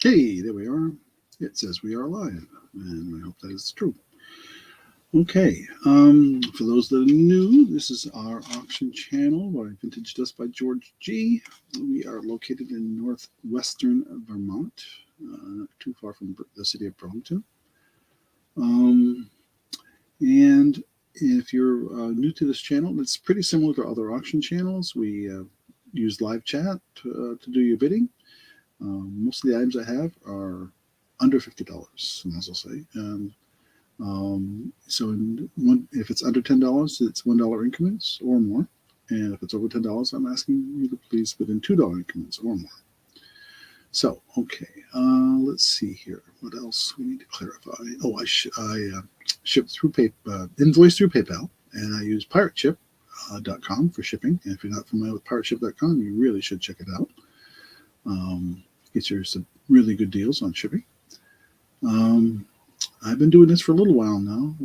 Hey, there we are. It says we are live, and I hope that is true. Okay, for those that are new, this is our auction channel by Vintage Dust by George G. We are located in northwestern Vermont, not too far from the city of Burlington. And if you're new to this channel, it's pretty similar to other auction channels. We use live chat to do your bidding. Most of the items I have are under $50, as I'll say. So if it's under $10, it's $1 increments or more. And if it's over $10, I'm asking you to please bid in $2 increments or more. So, okay, let's see here. What else we need to clarify? Oh, I ship through invoice through PayPal, and I use pirateship.com for shipping. And if you're not familiar with pirateship.com, you really should check it out. Get you some really good deals on shipping. I've been doing this for a little while now,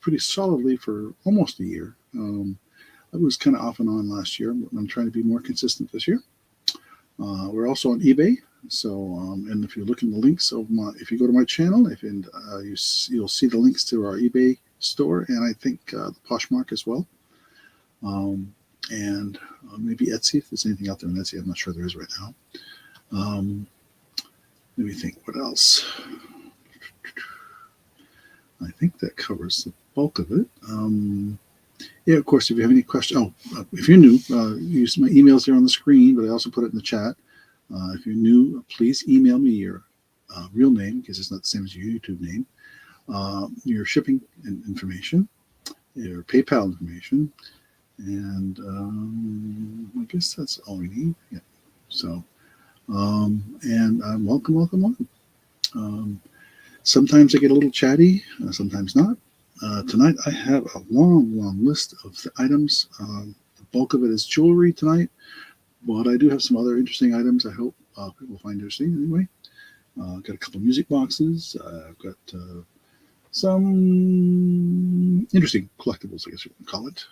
pretty solidly for almost a year. I was kind of off and on last year, but I'm trying to be more consistent this year. We're also on eBay, so and if you look in the links of if you go to my channel, you'll see the links to our eBay store, and I think the Poshmark as well, and maybe Etsy if there's anything out there on Etsy. I'm not sure there is right now. Let me think. What else? I think that covers the bulk of it. Yeah, of course, if you have any questions, if you're new, use my emails there on the screen, but I also put it in the chat. If you're new, please email me your real name, because it's not the same as your YouTube name, your shipping information, your PayPal information, and I guess that's all we need. Yeah. So, and welcome. Sometimes I get a little chatty, sometimes not. Tonight I have a long list of the items. The bulk of it is jewelry tonight, but I do have some other interesting items I hope people find interesting anyway. I've got a couple of music boxes. I've got some interesting collectibles, I guess you can call it.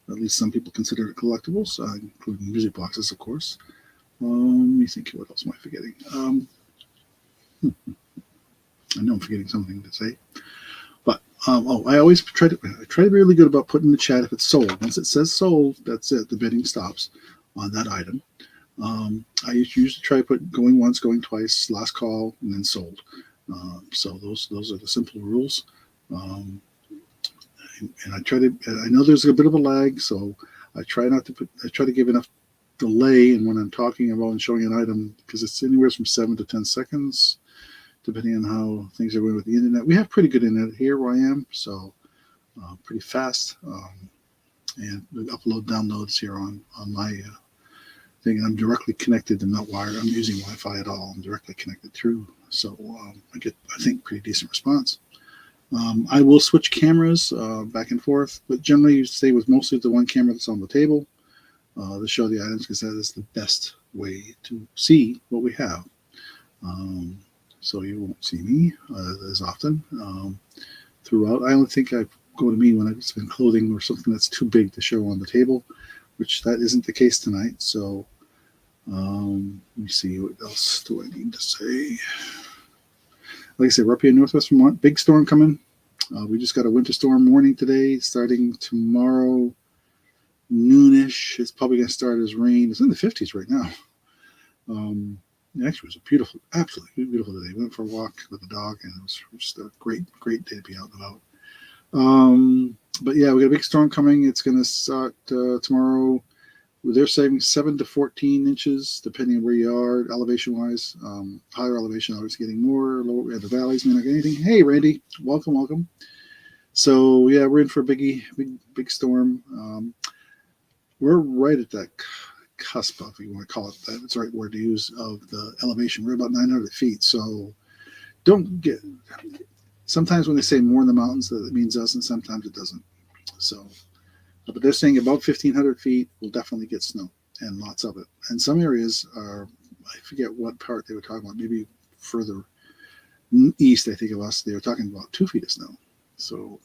At least some people consider it collectibles, including music boxes, of course. Let me think, what else am I forgetting? I know I'm forgetting something to say. But, I always try to be really good about putting in the chat if it's sold. Once it says sold, that's it. The bidding stops on that item. I usually try to put going once, going twice, last call, and then sold. So those are the simple rules. And I know there's a bit of a lag, so I try to give enough delay in when I'm talking about and showing an item, because it's anywhere from 7 to 10 seconds. Depending on how things are going with the internet. We have pretty good internet here where I am, so pretty fast. And we upload downloads here on my thing, and I'm directly connected and not wired. I'm using Wi-Fi at all. I'm directly connected through, so I get, I think, pretty decent response. I will switch cameras back and forth, but generally you stay with mostly the one camera that's on the table to show the items, because that is the best way to see what we have. So you won't see me as often throughout. I only think I go to me when it's been clothing or something that's too big to show on the table, which that isn't the case tonight. So let me see, what else do I need to say? Like I said, we're up here in Northwest Vermont. Big storm coming. We just got a winter storm warning today, starting tomorrow noonish. It's probably going to start as rain. It's in the 50s right now. Actually, it was absolutely beautiful today. We went for a walk with the dog, and it was just a great day to be out and about. But yeah, we got a big storm coming. It's going to start tomorrow. They're saying 7 to 14 inches, depending on where you are, elevation-wise. Higher elevation, obviously getting more. Lower, the valleys may not get anything. Hey, Randy, welcome. So yeah, we're in for a big storm. We're right at that cusp, if you want to call it that. It's the right word to use, of the elevation. We're about 900 feet. So don't get, sometimes when they say more in the mountains, that means us, and sometimes it doesn't. So, but they're saying about 1,500 feet will definitely get snow, and lots of it. And some areas are, I forget what part they were talking about, maybe further east, I think of us, they were talking about 2 feet of snow. So,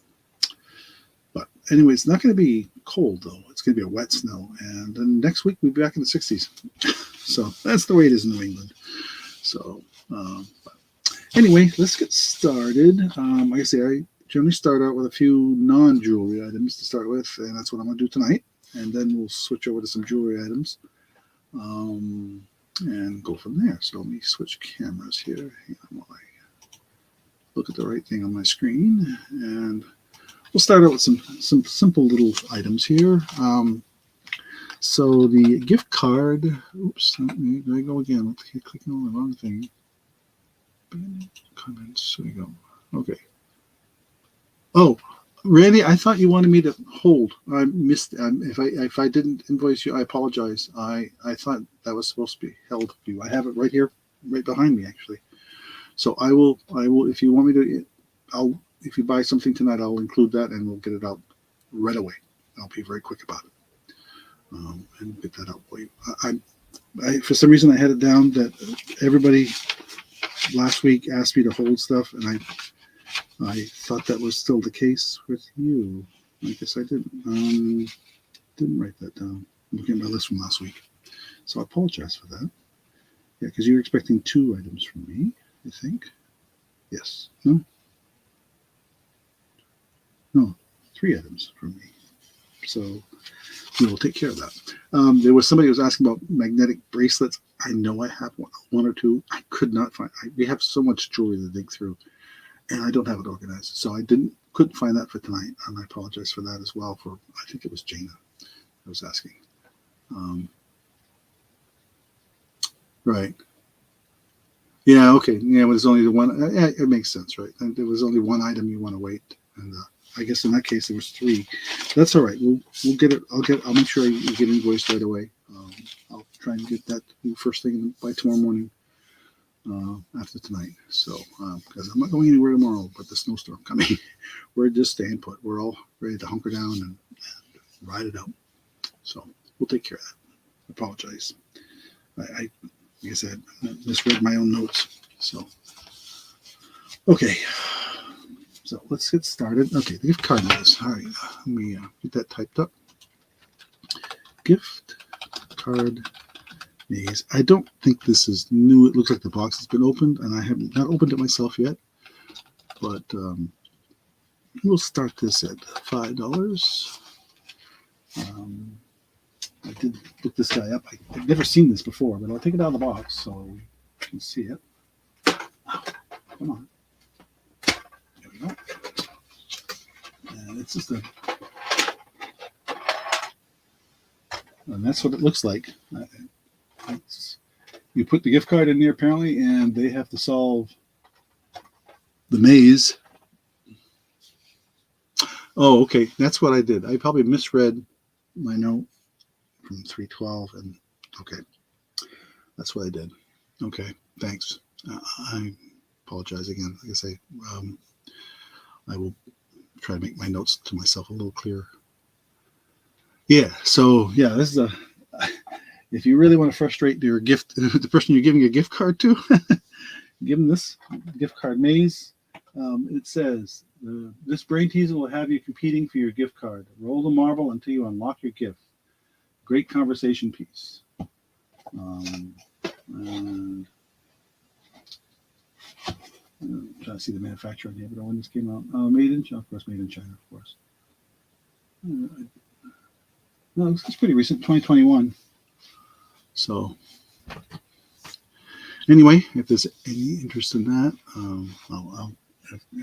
but anyway, it's not going to be cold, though. It's going to be a wet snow. And then next week, we'll be back in the 60s. So that's the way it is in New England. So anyway, let's get started. Like I say, I generally start out with a few non-jewelry items to start with, and that's what I'm going to do tonight. And then we'll switch over to some jewelry items and go from there. So let me switch cameras here. Hang on while I look at the right thing on my screen. And we'll start out with some simple little items here. So the gift card, oops, there I go again. Keep clicking on the wrong thing. Comments, there we go. Okay. Oh, Randy, I thought you wanted me to hold. I missed. If I didn't invoice you, I apologize. I thought that was supposed to be held for you. I have it right here, right behind me, actually. So I will. If you want me to, if you buy something tonight, I'll include that, and we'll get it out right away. I'll be very quick about it. And get that out for you. I for some reason I had it down that everybody last week asked me to hold stuff, and I thought that was still the case with you. I guess I didn't write that down. I'm looking at my list from last week, so I apologize for that. Yeah, because you were expecting 2 items from me, I think. Yes. No, 3 items from me. So we will take care of that. There was somebody who was asking about magnetic bracelets. I know I have one or two. I could not find. We have so much jewelry to dig through, and I don't have it organized. So I couldn't find that for tonight, and I apologize for that as well. I think it was Jana I was asking. Right. Yeah. Okay. Yeah. But there's only the one. Yeah, it makes sense, right? And there was only one item you want to wait, and I guess in that case there was 3. That's all right. We'll get it. I'll make sure you get invoiced right away. I'll try and get that first thing by tomorrow morning after tonight. So because I'm not going anywhere tomorrow, but the snowstorm coming, we're just staying put. We're all ready to hunker down and ride it out. So we'll take care of that. I apologize. Like I said, I misread my own notes. So okay. So let's get started. Okay, the gift card is. All right, let me get that typed up. Gift card maze. I don't think this is new. It looks like the box has been opened, and I have not opened it myself yet. But we'll start this at $5. I did look this guy up. I've never seen this before, but I'll take it out of the box so we can see it. Oh, come on. There we go. And it's just and that's what it looks like. You put the gift card in there apparently, and they have to solve the maze. Oh, okay. That's what I did. I probably misread my note from 312, and okay, that's what I did. Okay, thanks. I apologize again. Like I say, I will try to make my notes to myself a little clearer. Yeah, so yeah, this is if you really want to frustrate your gift, the person you're giving a gift card to, give them this gift card maze. It says, this brain teaser will have you competing for your gift card. Roll the marble until you unlock your gift. Great conversation piece. And I'm trying to see the manufacturer here, but when this came out, made in China, of course, made in China, of course. No, it's pretty recent, 2021. So, anyway, if there's any interest in that, and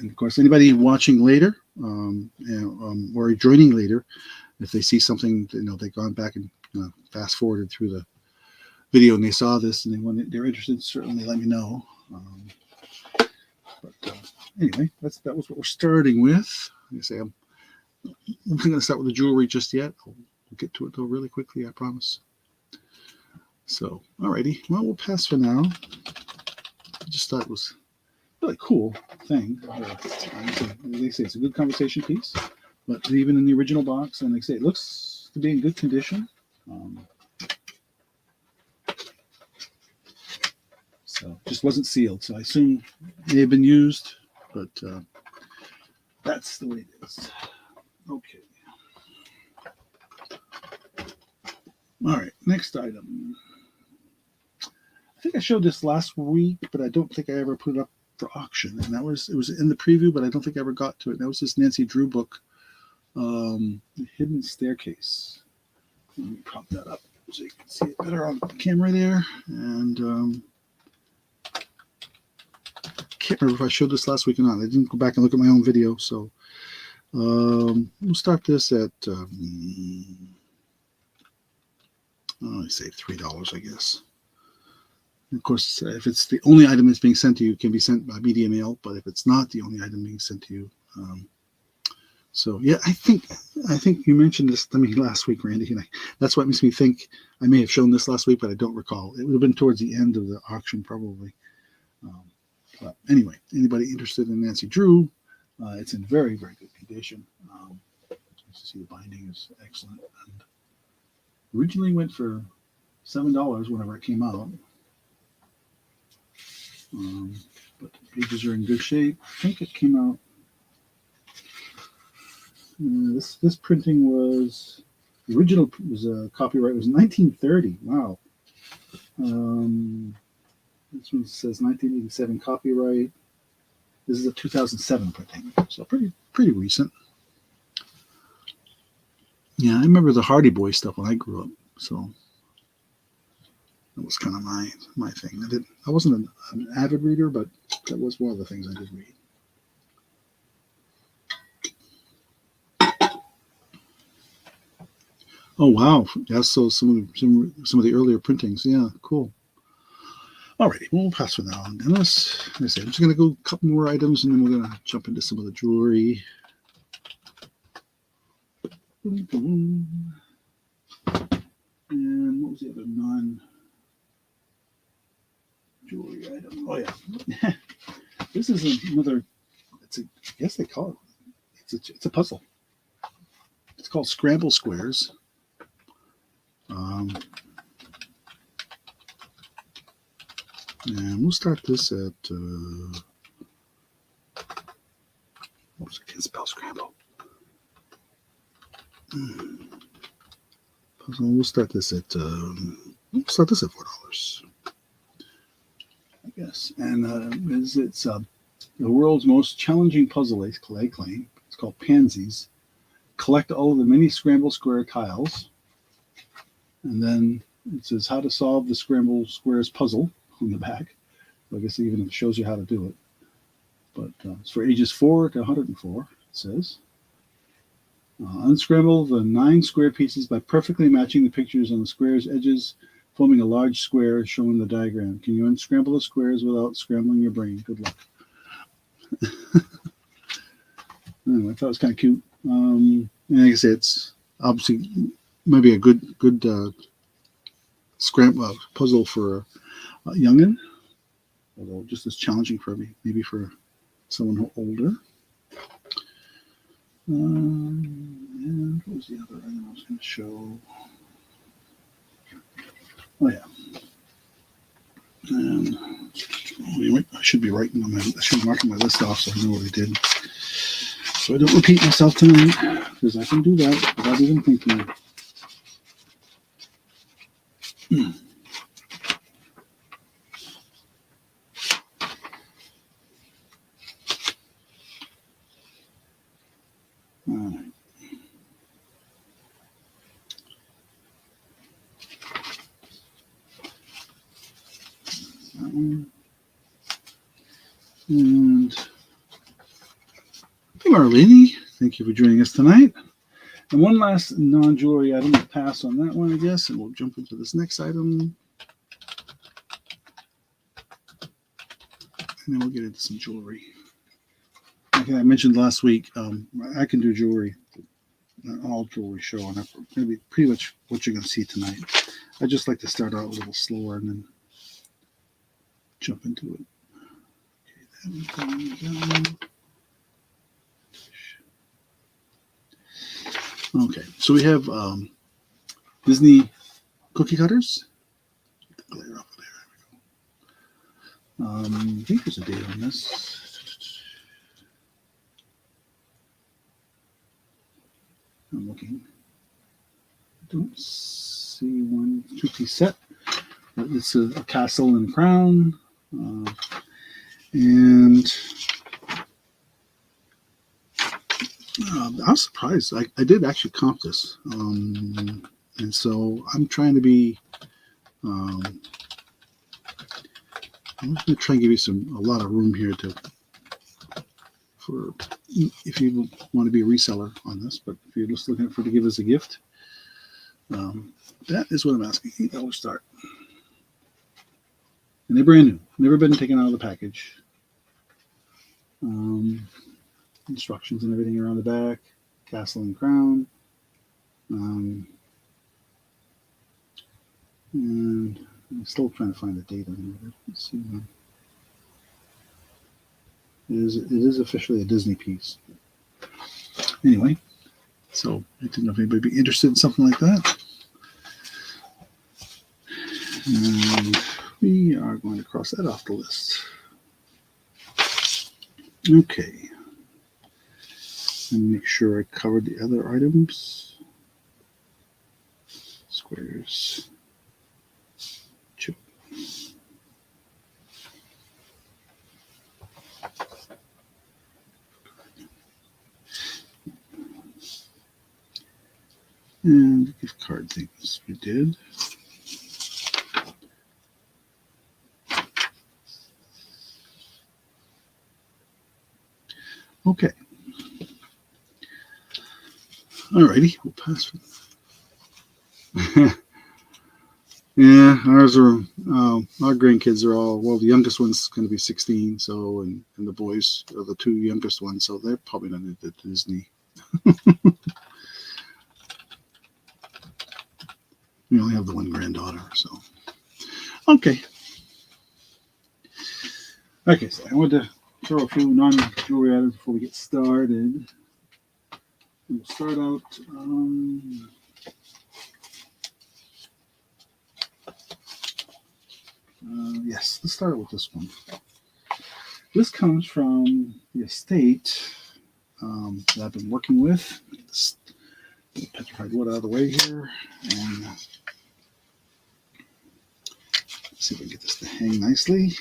of course, anybody watching later, or joining later, if they see something, they've gone back and fast forwarded through the video and they saw this and they're interested, certainly let me know. But anyway, that was what we're starting with. Like I say, I'm not going to start with the jewelry just yet. We'll get to it though really quickly, I promise. So, alrighty. Well, we'll pass for now. I just thought it was a really cool thing. They say it's a good conversation piece, but even in the original box, and they say it looks to be in good condition. So just wasn't sealed. So I assume it may have been used, but that's the way it is. Okay. All right, next item. think I showed this last week, but I don't think I ever put it up for auction. And it was in the preview, but I don't think I ever got to it. That was this Nancy Drew book, The Hidden Staircase. Let me prop that up so you can see it better on camera there. And can't remember if I showed this last week or not. I didn't go back and look at my own video, so we'll start this at I say $3, I guess. And of course, if it's the only item that's being sent to you, it can be sent by media mail. But if it's not the only item being sent to you, so yeah, I think you mentioned this to me last week, Randy, and that's what makes me think I may have shown this last week, but I don't recall. It would have been towards the end of the auction, probably. But anyway, anybody interested in Nancy Drew, it's in very, very good condition. You see the binding is excellent. And originally went for $7 whenever it came out. But the pages are in good shape. I think it came out. This printing was the original copyright was 1930. Wow. This one says 1987 copyright. This is a 2007 printing, so pretty recent. Yeah, I remember the Hardy Boy stuff when I grew up, so that was kind of my thing. I wasn't an avid reader, but that was one of the things I did read. Oh wow! Yeah, so some of the earlier printings. Yeah, cool. Alrighty, we'll pass for now. And I'm just going to go a couple more items, and then we're going to jump into some of the jewelry. And what was the other non-jewelry item? Oh yeah, this is another. I guess they call it. It's a puzzle. It's called Scramble Squares. And we'll start this at, oops, I can't spell scramble. Puzzle, we'll start this at $4, I guess. And it's the world's most challenging puzzle, they claim. It's called Pansies. Collect all of the mini Scramble Square tiles. And then it says how to solve the Scramble Squares puzzle on the back. I guess even it shows you how to do it. But it's for ages 4 to 104, it says. Unscramble the 9 square pieces by perfectly matching the pictures on the square's edges, forming a large square shown in the diagram. Can you unscramble the squares without scrambling your brain? Good luck. Anyway, I thought it was kind of cute. And like I said, it's obviously maybe a good scramble puzzle for a youngin', although just as challenging for maybe for someone older. And what was the other item I was going to show? Oh yeah. And anyway, I should be marking my list off so I know what I did, so I don't repeat myself tonight, because I can do that without even thinking. All right. That one. And hey, Marlene, thank you for joining us tonight. And one last non-jewelry item. We'll pass on that one, I guess, and we'll jump into this next item. And then we'll get into some jewelry. Like I mentioned last week, I can do jewelry, an all jewelry show, and that's going to be pretty much what you're going to see tonight. I just like to start out a little slower and then jump into it. Okay, so we have Disney cookie cutters. Get the glare off of there. I think there's a date on this. I'm looking. I don't see one 2-piece set. But it's a castle and crown. And I was surprised. I did actually comp this. And so I'm trying to be, I'm just going to try and give you a lot of room here for if you want to be a reseller on this, but if you're just looking for to give as a gift, that is what I'm asking. $8 start. And they're brand new. Never been taken out of the package. Instructions and everything around the back. Castle and crown. And I'm still trying to find the date on here. Let's see. It is officially a Disney piece. Anyway, so I didn't know if anybody would be interested in something like that. And we are going to cross that off the list. Okay. And make sure I covered the other items. Squares. Chip. And gift card things we did. Okay. Alrighty, we'll pass. Yeah, ours are. Our grandkids are all. Well, the youngest one's going to be 16, so and the boys are the two youngest ones, so they're probably not into Disney. We only have the one granddaughter, so okay. Okay, so I wanted to throw a few non-jewelry items before we get started. We'll start out. Yes, let's start with this one. This comes from the estate that I've been working with. This petrified wood out of the way here, and let's see if we can get this to hang nicely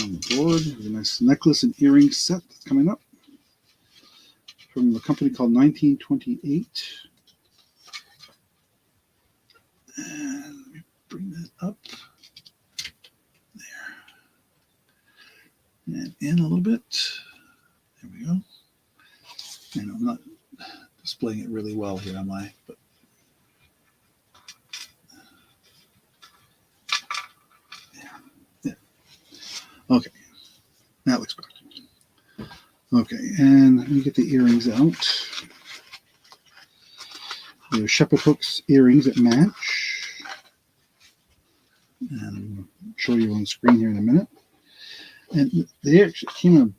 on the board. There's a nice necklace and earring set that's coming up from a company called 1928. And let me bring that up there and in a little bit. There we go. And I'm not displaying it really well here, am I? But yeah. Okay, that looks better. Okay, and let me get the earrings out. They're shepherd hooks earrings that match. And I'll show you on screen here in a minute. And they actually came in.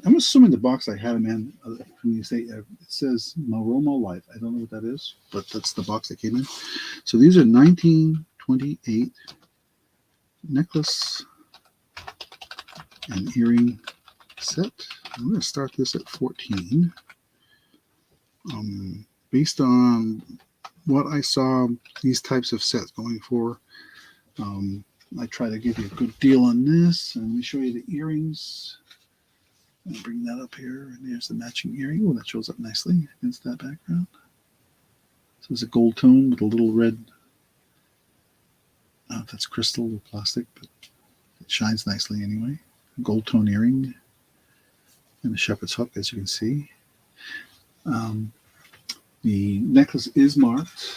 I'm assuming the box I had them in from the estate, it says Moromo Life. I don't know what that is, but that's the box that came in. So these are 1928 necklace and earring set. I'm going to start this at 14. Based on what I saw these types of sets going for, I try to give you a good deal on this. And let me show you the earrings. I'll bring that up here, and there's the matching earring. Oh, that shows up nicely against that background. So it's a gold tone with a little red. I don't know if that's crystal or plastic, but it shines nicely anyway. A gold tone earring and a shepherd's hook, as you can see. The necklace is marked.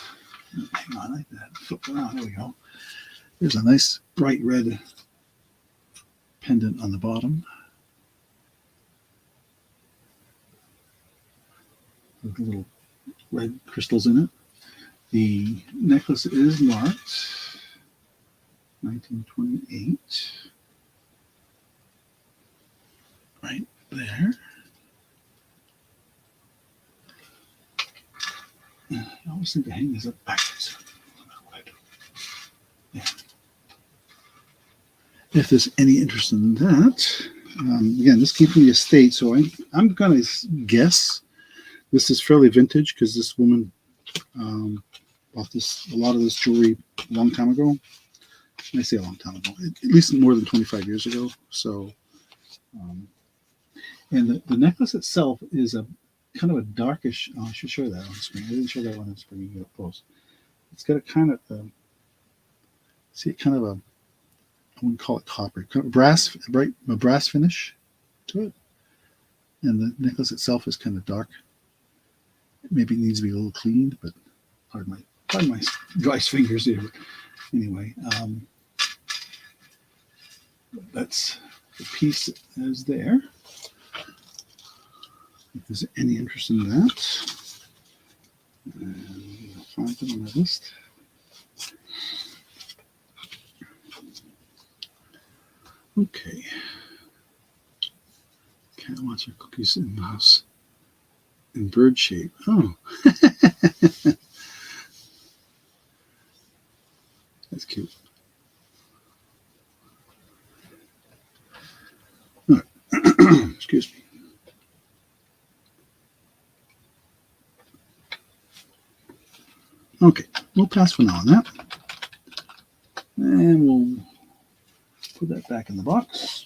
Hang on, I had to flip around. There we go. There's a nice bright red pendant on the bottom. With little red crystals in it. The necklace is marked 1928. Right there. I always seem to hang this up backwards. Yeah. If there's any interest in that, again, this came from the estate, so I'm going to guess this is fairly vintage because this woman bought a lot of this jewelry a long time ago. I say a long time ago, at least more than 25 years ago. So, and the necklace itself is a kind of a darkish. Oh, I should show that on the screen. I didn't show that one on the screen here close. It's got a kind of see, kind of a, I wouldn't call it copper, kind of a brass finish to it. And the necklace itself is kind of dark. Maybe it needs to be a little cleaned, but pardon my dry fingers here. Anyway, that's the piece that is there. If there's any interest in that, and I'll find them on my list. Okay. Cat wants her cookies in the house in bird shape. Oh. That's cute. All right. Excuse me. Okay, we'll pass for now on that. And we'll put that back in the box.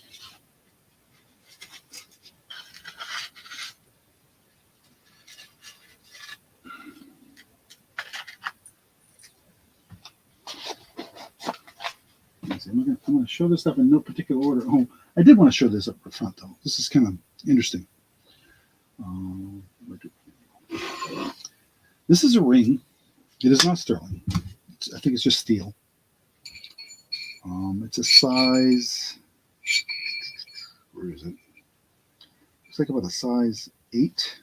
I'm going to show this stuff in no particular order. Oh, I did want to show this up front, though. This is kind of interesting. This is a ring. It is not sterling. I think it's just steel. It's a size. Where is it? It's like about a size 8,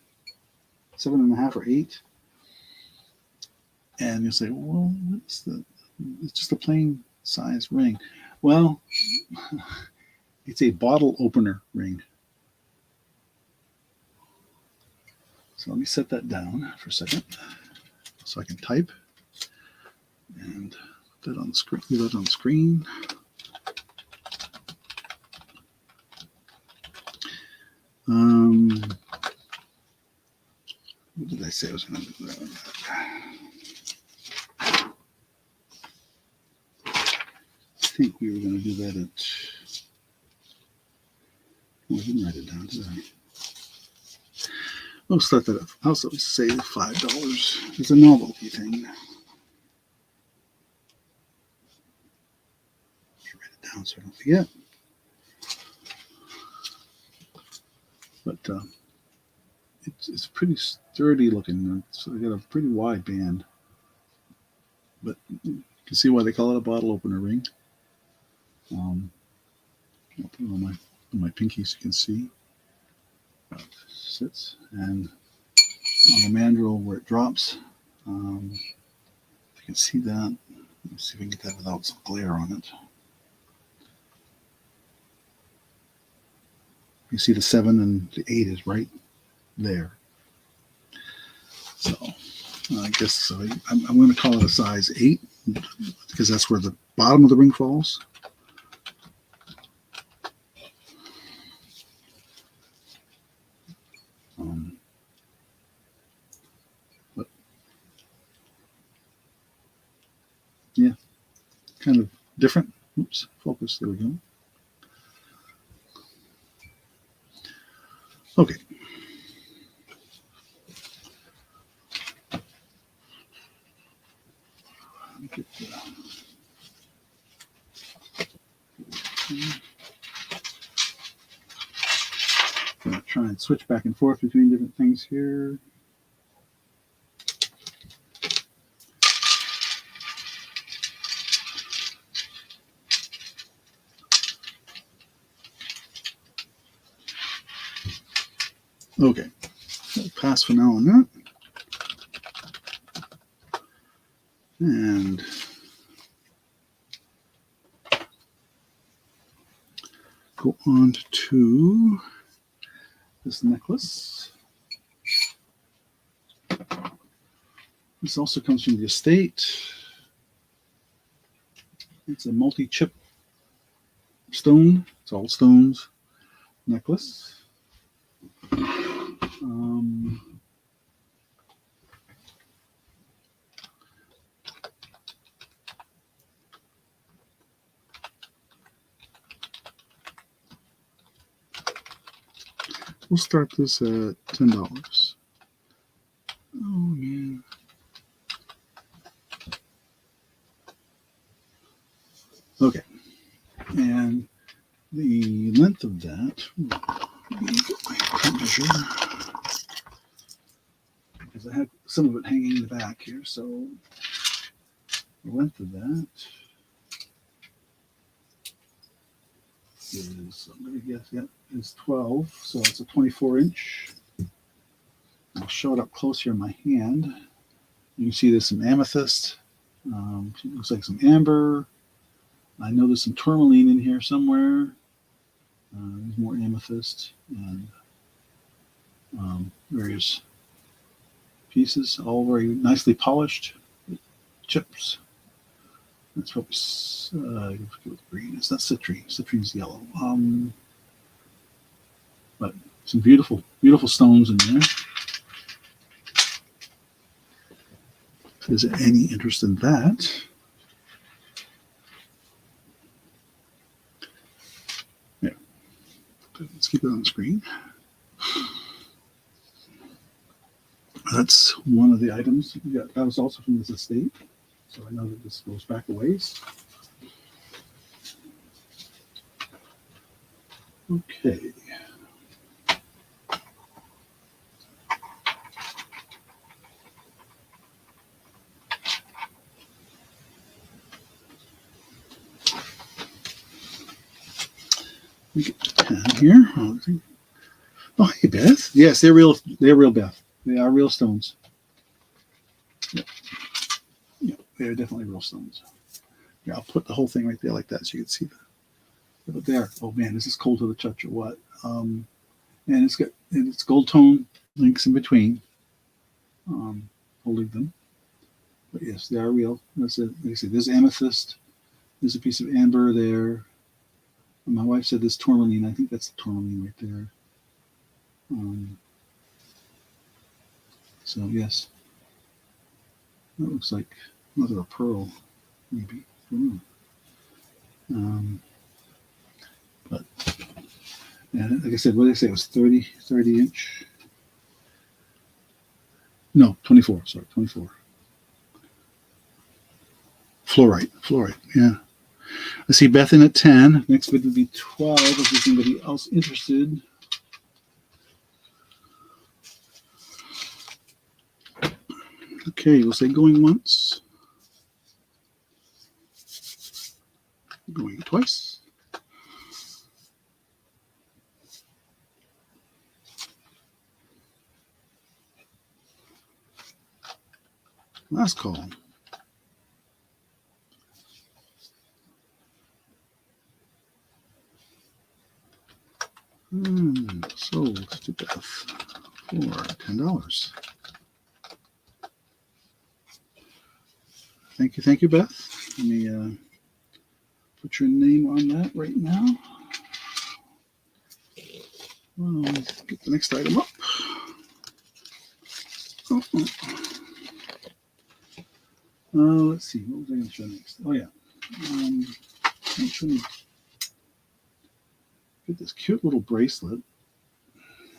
7.5 or 8. And you'll say, well, what's the? It's just a plain size ring. Well, it's a bottle opener ring. So let me set that down for a second so I can type and put that on the screen. Leave that on the screen. What did I say I was going to do that? I think we were going to do that at. Oh, I didn't write it down, did I? We'll start that up. I'll say $5. It's a novelty thing. Write it down so I don't forget. But it's pretty sturdy looking. It's got a pretty wide band. But you can see why they call it a bottle opener ring. I'll put it on my pinky so you can see how it sits, and on the mandrel where it drops. If you can see that, let me see if we can get that without some glare on it. You see the 7 and the 8 is right there. So I guess so. I'm going to call it a size 8 because that's where the bottom of the ring falls. But yeah, kind of different. Oops, focus. There we go. Okay. Get I'm going to try and switch back and forth between different things here. Okay, so pass for now on that. And go on to this necklace. This also comes from the estate. It's a multi-chip stone. It's all stones necklace. we'll start this at $10. Oh man. Okay. And the length of that, let me get my tape measure, because I have some of it hanging in the back here. So the length of that is, I'm going to guess, yeah, is 12. So it's a 24-inch. I'll show it up close here in my hand. You can see there's some amethyst. It looks like some amber. I know there's some tourmaline in here somewhere. There's more amethyst and various pieces, all very nicely polished chips. That's probably green. It's not citrine. Citrine's yellow. But some beautiful, beautiful stones in there. If there's any interest in that. Yeah. Let's keep it on the screen. That's one of the items. That was also from this estate. So I know that this goes back a ways. Okay. We get the pen here. Oh, hey, Beth. Yes, they're real. They're real, Beth. They are real stones. Yep. Yep, they're definitely real stones. Here, I'll put the whole thing right there like that so you can see that. But there. Oh man, this is cold to the touch or what? And it's gold tone links in between, holding them. But yes, they are real. That's it. Like I said, there's amethyst. There's a piece of amber there. And my wife said this tourmaline. I think that's the tourmaline right there. So yes, that looks like another pearl, maybe. But yeah, like I said, what did I say? It was 30 inch. No, 24. Sorry, 24. Fluorite. Yeah. I see Beth in at 10. Next bid would be 12. If there's anybody else interested. Okay, we'll say going once. Going twice. Last call. Sold to Beth for $10. Thank you, Beth. Let me put your name on that right now. Well, let's get the next item up. Let's see. What was I going to show next? Oh yeah. Actually, get this cute little bracelet.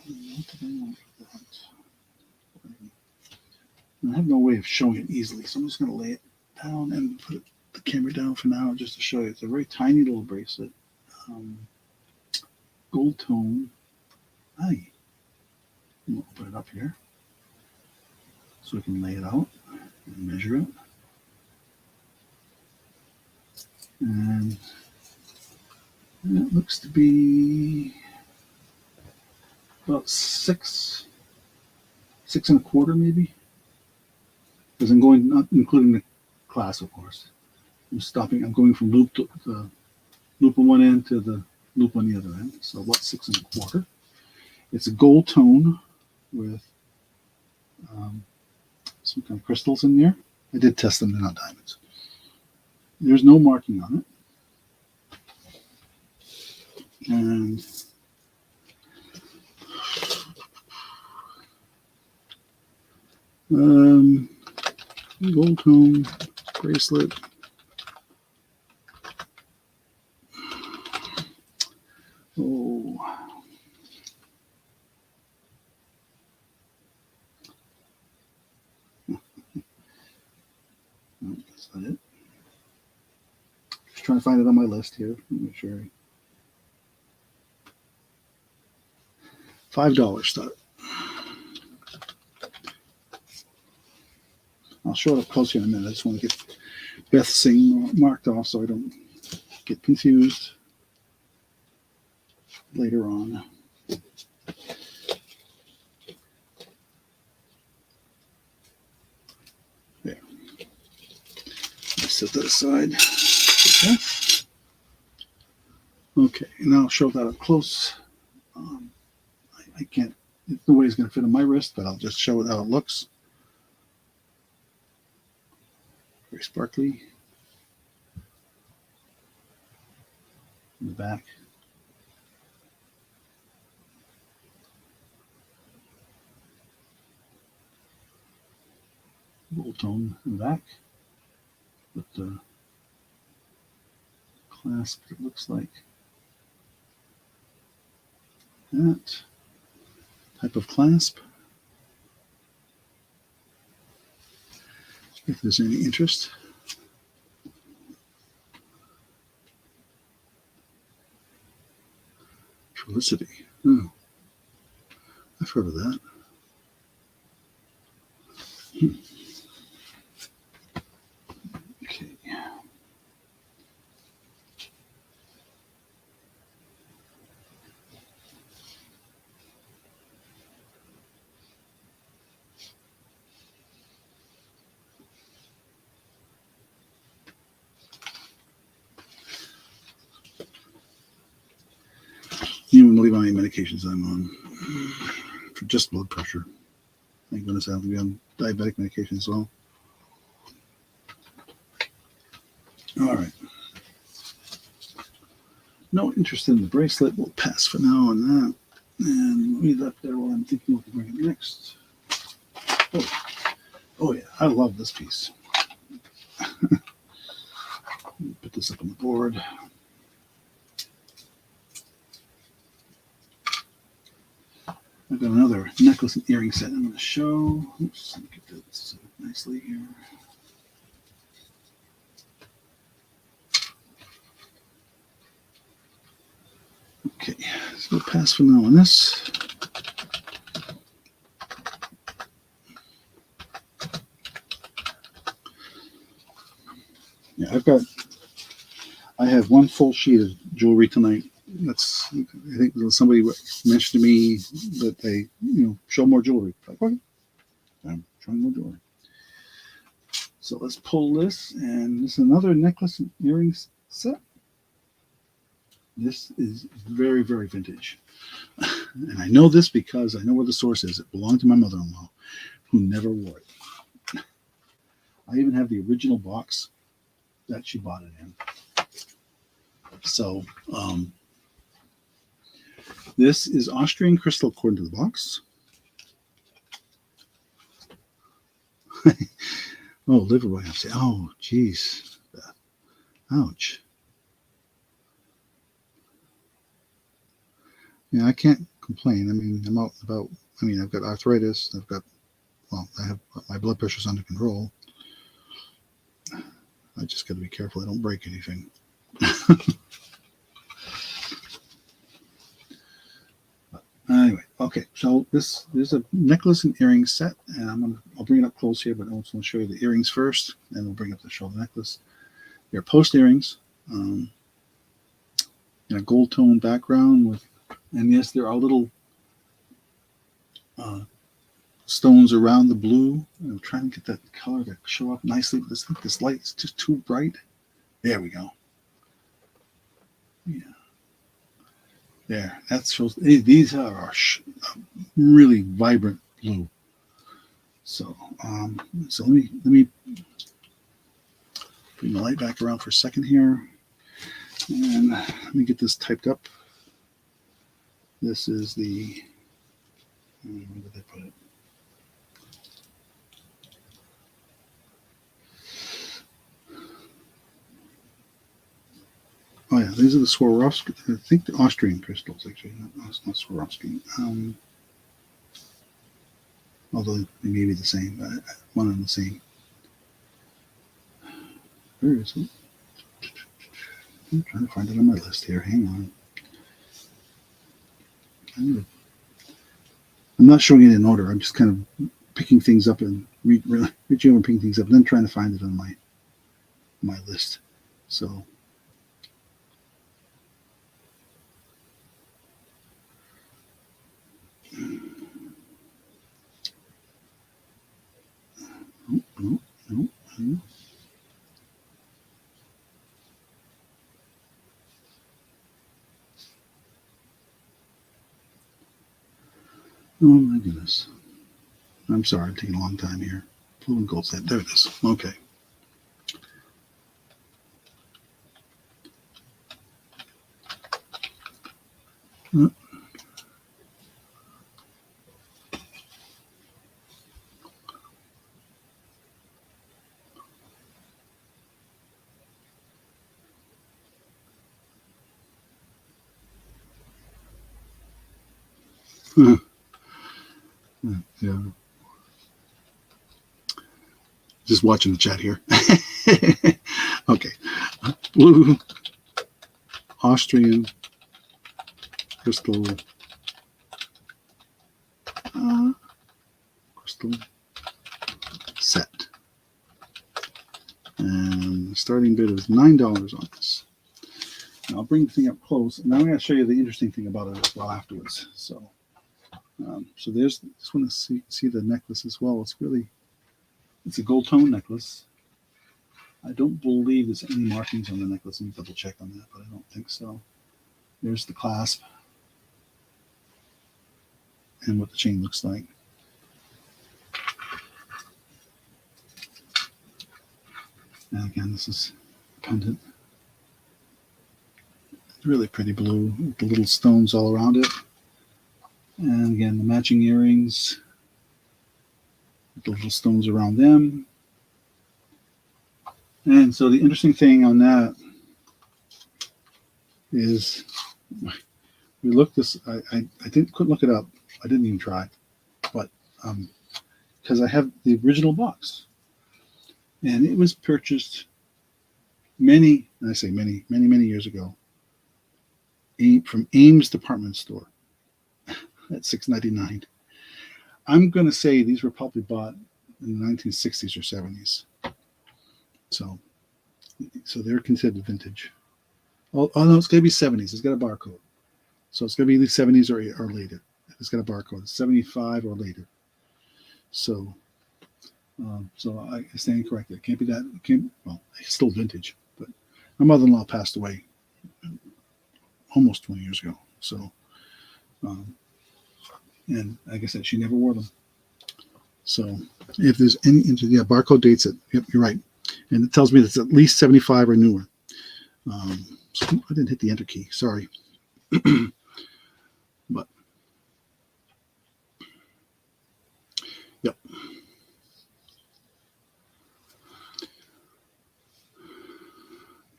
What did I want for that? I have no way of showing it easily, so I'm just going to lay it down and put the camera down for now just to show you. It's a very tiny little bracelet. Gold tone. I'll open it up here so we can lay it out and measure it. And it looks to be about 6 1/4 maybe. Because I'm going, not including the class, of course. I'm going from loop to the loop on one end to the loop on the other end. So about 6 1/4. It's a gold tone with some kind of crystals in there. I did test them; they're not diamonds. There's no marking on it, and gold tone bracelet. Oh, Just trying to find it on my list here. Make sure. $5 start. I'll show it up close here in a minute. I just want to get Beth's thing marked off so I don't get confused later on. There. Let's set that aside. Okay, and I'll show that up close. I can't, no way it's going to fit on my wrist, but I'll just show it how it looks. Very sparkly. In the back. Gold tone in the back. With the clasp, it looks like. That type of clasp. If there's any interest. Felicity. Oh, I've heard of that. Okay. You wouldn't believe how many medications I'm on for just blood pressure. Thank goodness I have to be on diabetic medication as well. All right. No interest in the bracelet. We'll pass for now on that. And leave that there while I'm thinking what to bring it next. Oh yeah, I love this piece. Put this up on the board. I've got another necklace and earring set I'm going to show. Oops, let me get this nicely here. Okay, so we'll pass for now on this. Yeah, I have one full sheet of jewelry tonight. That's, I think somebody mentioned to me that they, show more jewelry. Like, okay, I'm showing more jewelry. So let's pull this, and this is another necklace and earrings set. This is very, very vintage. And I know this because I know where the source is. It belonged to my mother-in-law, who never wore it. I even have the original box that she bought it in. So, this is Austrian crystal according to the box. Oh, liver biopsy. Oh, geez. Ouch. Yeah, I can't complain. I mean, I'm out about, I've got arthritis. I have my blood pressure's under control. I just got to be careful I don't break anything. Anyway, okay, so this is a necklace and earring set, and I'll bring it up close here, but I also want to show you the earrings first, and we'll bring up the shoulder necklace. They're post earrings in a gold tone background with, and yes, there are little stones around the blue. I'm trying to get that color to show up nicely, but this light is just too bright. There we go. Yeah. There, that shows. These are really vibrant blue. So, let me bring the light back around for a second here, and let me get this typed up. This is the. Where did they put it? Oh yeah, these are the Swarovski. I think the Austrian crystals, actually. Not Swarovski. Although they may be the same, but one and the same. Where is it? I'm trying to find it on my list here. Hang on. I'm not showing it in order. I'm just kind of picking things up and reaching over and picking things up, and then trying to find it on my list. So. No. Oh my goodness. I'm sorry, I'm taking a long time here. Blue and gold set. There it is. Okay. Yeah. Just watching the chat here. Okay. Blue Austrian crystal crystal set. And the starting bid was $9 on this. And I'll bring the thing up close, and I'm going to show you the interesting thing about it as well afterwards. So, so there's just want to see the necklace as well. It's a gold tone necklace. I don't believe there's any markings on the necklace. Let me double check on that, but I don't think so. There's the clasp and what the chain looks like. And again, this is a pendant. It's really pretty blue with the little stones all around it. And again, the matching earrings with the little stones around them. And so the interesting thing on that is we looked this, I couldn't look it up. I didn't even try, but because I have the original box. And it was purchased many years ago from Ames department store at $6.99. I'm going to say these were probably bought in the 1960s or 70s. So they're considered vintage. Oh no, it's going to be 70s. It's got a barcode. So it's going to be the 70s or later. It's got a barcode. It's 75 or later. So I stand corrected. It can't be that. Well, it's still vintage. But my mother-in-law passed away almost 20 years ago. So, and like I said, she never wore them. So if there's any, barcode dates it. Yep, you're right. And it tells me that it's at least 75 or newer. So I didn't hit the enter key. Sorry. But, yep.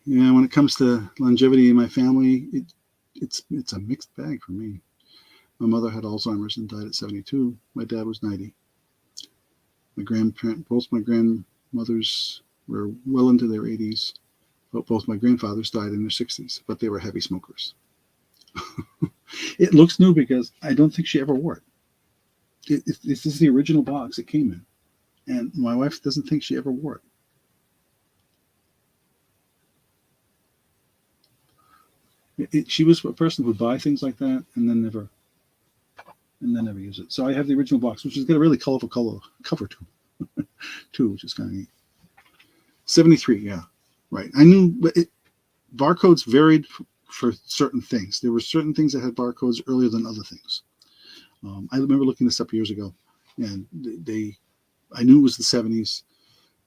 Yeah, when it comes to longevity in my family, it's a mixed bag for me. My mother had Alzheimer's and died at 72. My dad was 90. Both my grandmothers were well into their 80s, but both my grandfathers died in their 60s, but they were heavy smokers. It looks new because I don't think she ever wore it. This is the original box it came in, and my wife doesn't think she ever wore it. She was a person who would buy things like that and then never use it. So I have the original box, which has got a really colorful cover too, which is kind of neat. 73, yeah, right. I knew barcodes varied for certain things. There were certain things that had barcodes earlier than other things. I remember looking this up years ago, and I knew it was the 70s,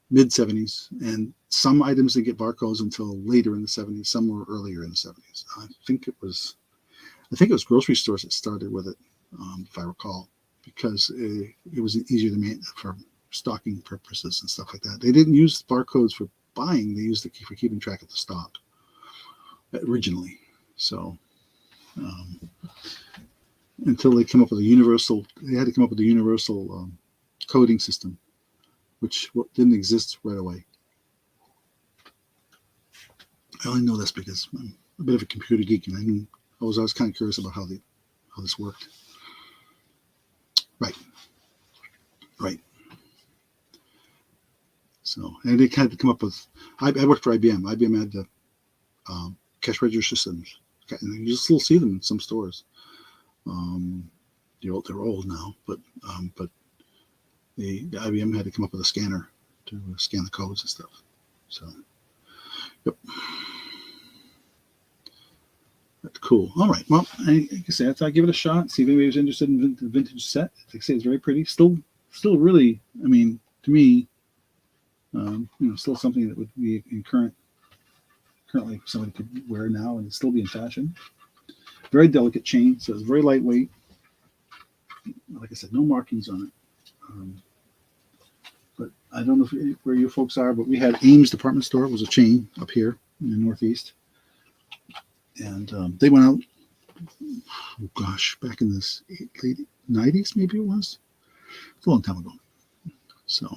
mid 70s, and some items didn't get barcodes until later in the 70s. Some were earlier in the 70s. I think it was grocery stores that started with it, if I recall, because it was easier to make for stocking purposes and stuff like that. They didn't use barcodes for buying; they used it for keeping track of the stock originally. So until they came up with they had to come up with a universal coding system, which didn't exist right away. I only know this because I'm a bit of a computer geek, and I was kind of curious about how this worked. Right, right. So, and they kind of come up with. I worked for IBM. IBM had the cash register systems, and you still see them in some stores. They're old now, but the IBM had to come up with a scanner to scan the codes and stuff. So, yep. That's cool. All right. Well, like I said, I thought I'd give it a shot. See if anybody was interested in the vintage set. Like I say, it's very pretty. Still really. I mean, to me, still something that would be in currently somebody could wear now and still be in fashion. Very delicate chain, so it's very lightweight. Like I said, no markings on it. But I don't know where you folks are, but we had Ames Department Store. It was a chain up here in the Northeast. And they went out, oh gosh, back in the late 90s, maybe it was. It's a long time ago. So,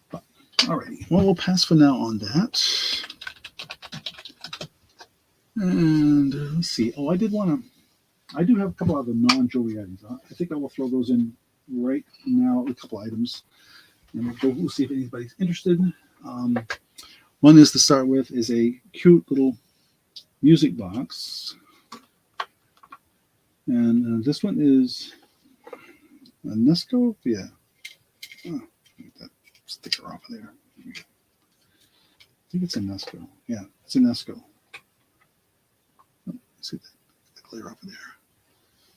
but, alrighty. Well, we'll pass for now on that. And let's see. Oh, I do have a couple of other non-jewelry items. I think I will throw those in right now, a couple items. And we'll see if anybody's interested. One is to start with is a cute little music box. And this one is a Nesco. Yeah. Oh, get that sticker off of there. I think it's a Nesco. Yeah, it's a Nesco. Oh, see the clear off of there.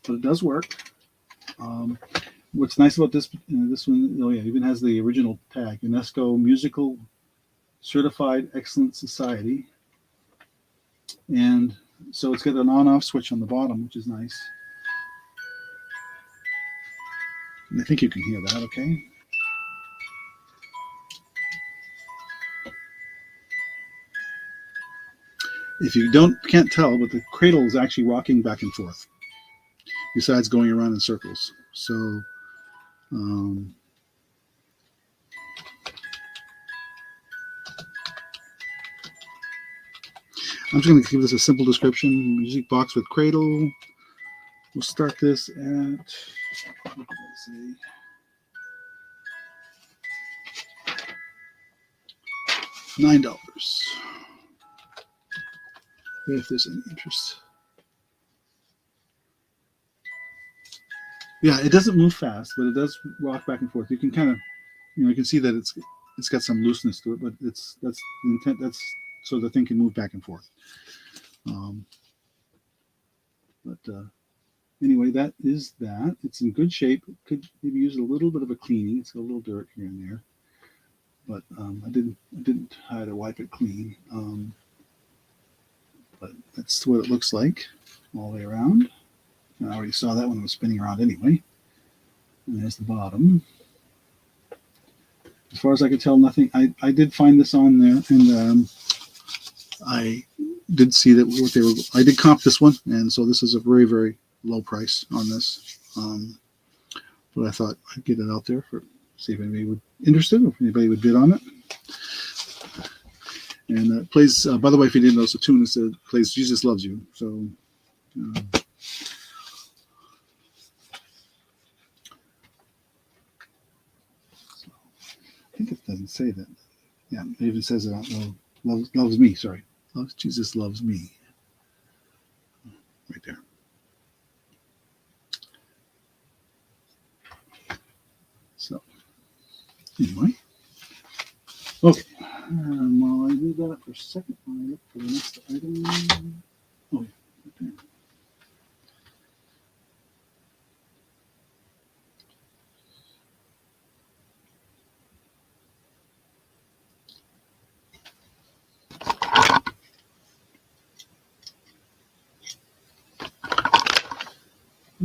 But it does work. What's nice about this one, oh yeah, it even has the original tag, UNESCO Musical Certified Excellent Society. And so it's got an on-off switch on the bottom, which is nice. And I think you can hear that, okay? If you can't tell, but the cradle is actually rocking back and forth, besides going around in circles. So, I'm just going to give this a simple description. Music box with cradle. We'll start this at, what did I say? $9. If there's any interest. Yeah, it doesn't move fast, but it does rock back and forth. You can kind of, you can see that it's got some looseness to it, but that's the intent. That's so the thing can move back and forth. Anyway, that is that. It's in good shape. It could maybe use a little bit of a cleaning. It's got a little dirt here and there, but I didn't try to wipe it clean. But that's what it looks like all the way around. I already saw that when it was spinning around anyway. And there's the bottom. As far as I could tell, nothing. I did find this on there, and I did see that what they were. I did comp this one, and so this is a very, very low price on this. But I thought I'd get it out there for see if anybody would interested, or if anybody would bid on it. And it plays. By the way, if you didn't know, the tune is plays "Jesus Loves You." So. I think it doesn't say that. Yeah, it even says it out loud. Loves me, sorry. Jesus loves me. Right there. So, anyway. Okay. While I do that for a second, I look for the next item. Oh, yeah, right there.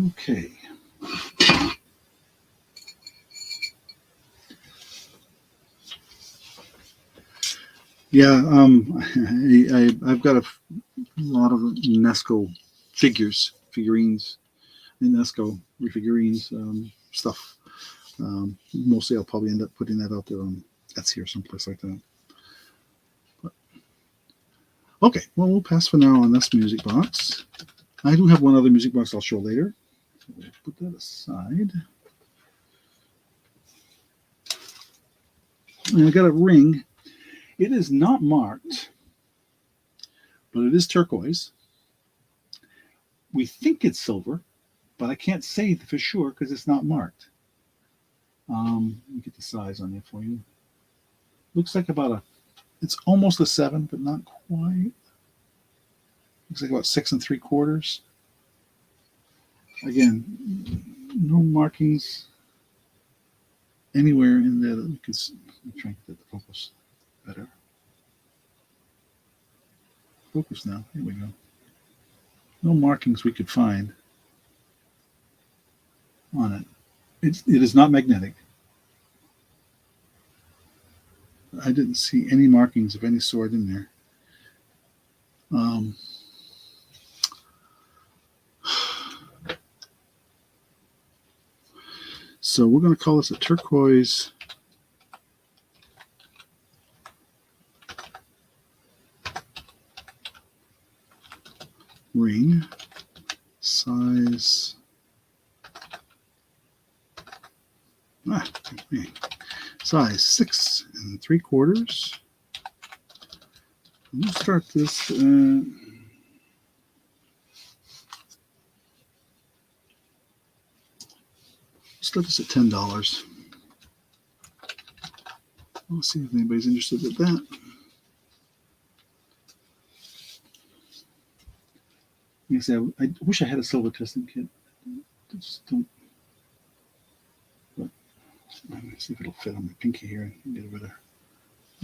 Okay. Yeah, I've got a lot of UNESCO figurines, UNESCO figurines stuff. Mostly I'll probably end up putting that out there on Etsy or someplace like that. But Okay, well, we'll pass for now on this music box. I do have one other music box I'll show later. So we'll put that aside. And I got a ring. It is not marked, but it is turquoise. We think it's silver, but I can't say for sure because it's not marked. Let me get the size on there for you. Looks like it's almost a 7, but not quite. Looks like about 6 3/4. Again, no markings anywhere in there that we can see. I'm trying to get the focus better. Focus now. Here we go. No markings we could find on it. It is not magnetic. I didn't see any markings of any sort in there. So we're going to call this a turquoise ring, size size 6 3/4. We'll start this. Start this at $10. We'll see if anybody's interested in that. Like I said, I wish I had a silver testing kit. I just don't. But I'm going to see if it'll fit on my pinky here and get a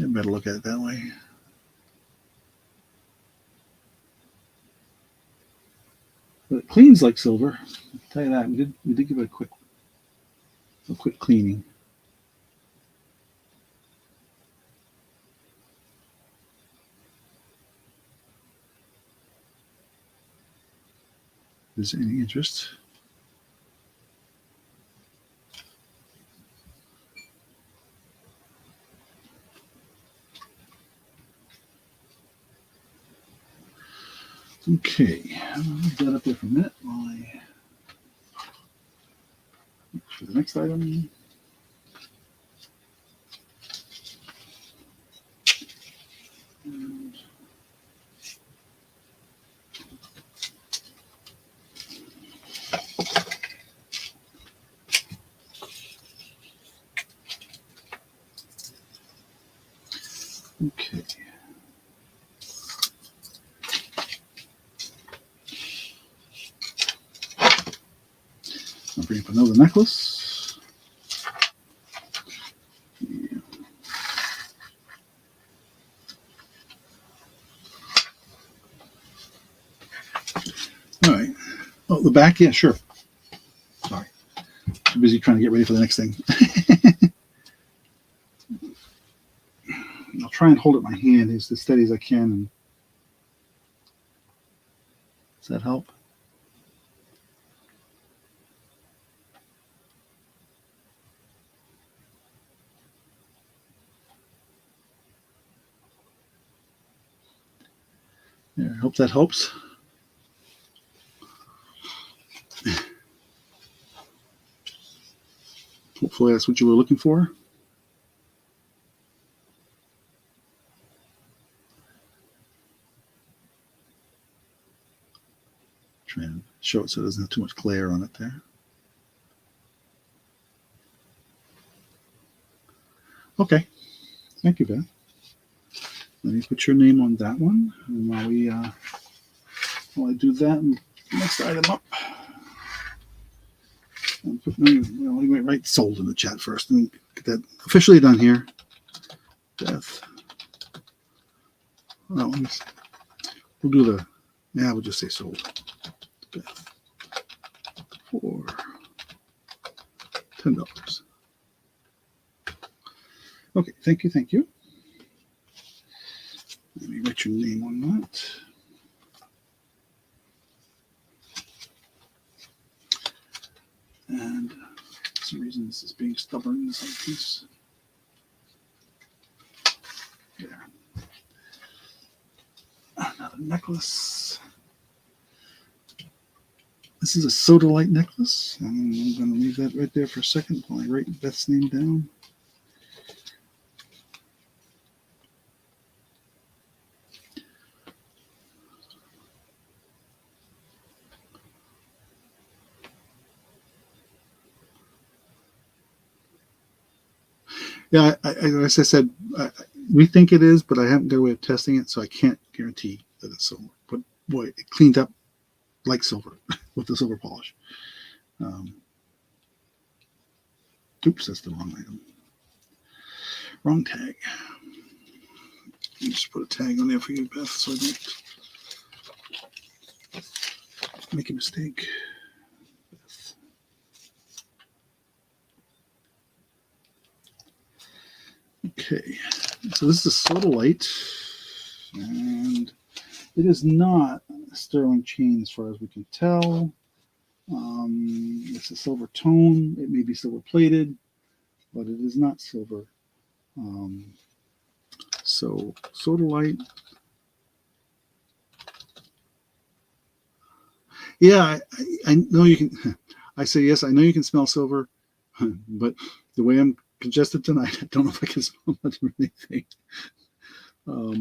better look at it that way. But it cleans like silver. I'll tell you that. We did give it a quick cleaning. Is there any interest? Okay, I'll leave that up there for a minute while I look for the next item. Okay. I'll bring up another necklace. Yeah. All right. Oh, the back? Yeah, sure. Sorry. Too busy trying to get ready for the next thing. I'll try and hold it in my hand as steady as I can. And does that help? There, I hope that helps. Hopefully that's what you were looking for. Try and show it so it doesn't have too much glare on it there. Okay. Thank you, Ben. Let me put your name on that one. And while I do that, and next item up. We went right sold in the chat first and get that officially done here. Death. Well, we'll do the, we'll just say sold. Death. For $10. Okay, thank you. Let me write your name on that. And for some reason this is being stubborn, this other piece. There. necklace. This is a Sodalite necklace. And I'm going to leave that right there for a second while I write Beth's name down. Yeah, as I said, we think it is, but I haven't got a way of testing it, so I can't guarantee that it's silver. But boy, it cleaned up like silver with the silver polish. Oops, that's the wrong item. Wrong tag. Just put a tag on there for you, Beth, so I don't make a mistake. Beth. Okay, so this is a Sodalite, and it is not a sterling chain as far as we can tell. It's a silver tone. It may be silver plated, but it is not silver. So Sodalite. Yeah, I know you can. I say yes. I know you can smell silver, but the way I'm congested tonight, I don't know if I can smell much of anything. Let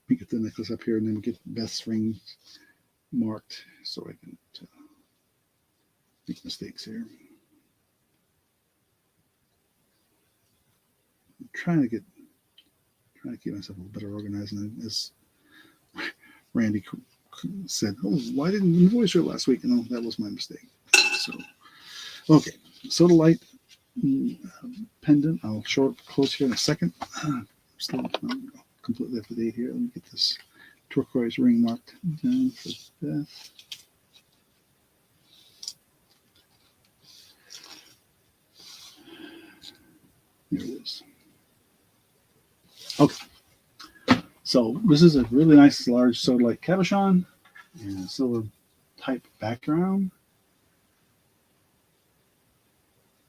me get the necklace up here and then get Beth's ring marked so I can make mistakes here. I'm trying to keep myself a little better organized, and as Randy said, "Oh, why didn't you invoice her last week?" No, that was my mistake. So, okay, Sodalite pendant. I'll show it close here in a second. Still completely up to date here. Let me get this turquoise ring marked down for Beth. There it is. Okay. So this is a really nice large Sodalite cabochon and a silver type background.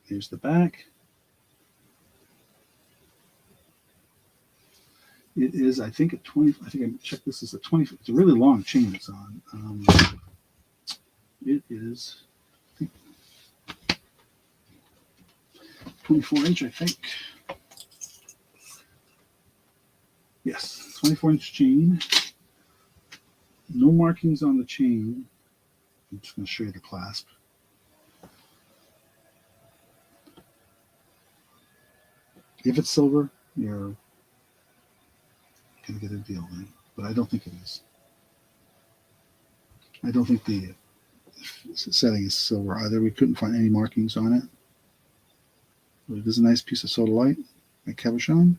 Here's the back. It is, I think, a 20. I think I checked this as a 20. It's a really long chain it's on. It is, I think, 24-inch, I think. Yes, 24-inch chain. No markings on the chain. I'm just going to show you the clasp. If it's silver, you're going to get a deal then, but I don't think it is. I don't think the setting is silver either. We couldn't find any markings on it. But it is a nice piece of Sodalite, a cabochon.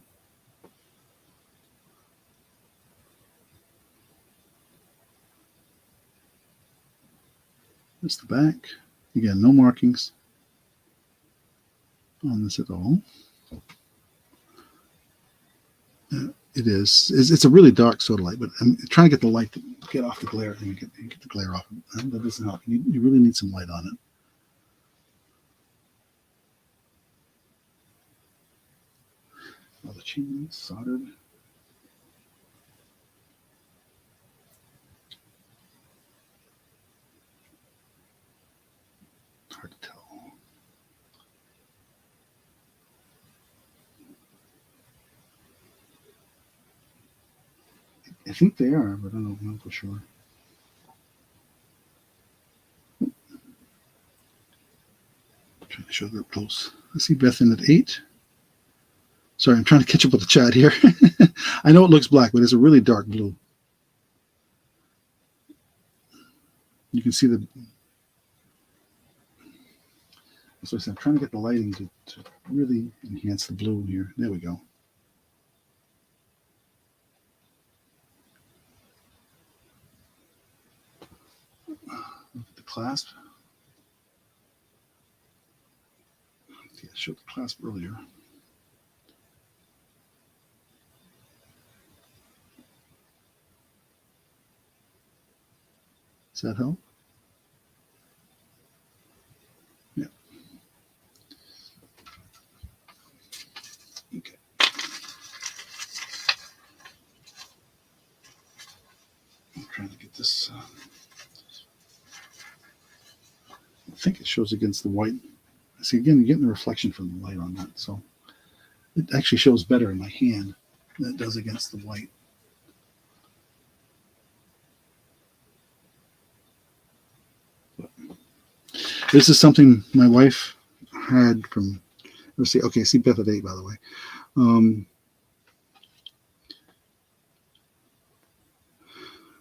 That's the back. Again, no markings on this at all. It is. It's a really dark Sodalite, but I'm trying to get the light to get off the glare and get the glare off. That doesn't help. You really need some light on it. All the chain soldered. Hard to tell. I think they are, but I don't know for sure. Trying to show that up close. I see Beth in at 8. Sorry, I'm trying to catch up with the chat here. I know it looks black, but it's a really dark blue. You can see the. So I said, I'm trying to get the lighting to really enhance the blue here. There we go. Look at the clasp. I showed the clasp earlier. Does that help? Yeah. Okay. trying to get this. I think it shows against the white. See, again, you're getting the reflection from the light on that, so it actually shows better in my hand than it does against the white. But this is something my wife had from, let's see, okay, see Beth at 8, by the way.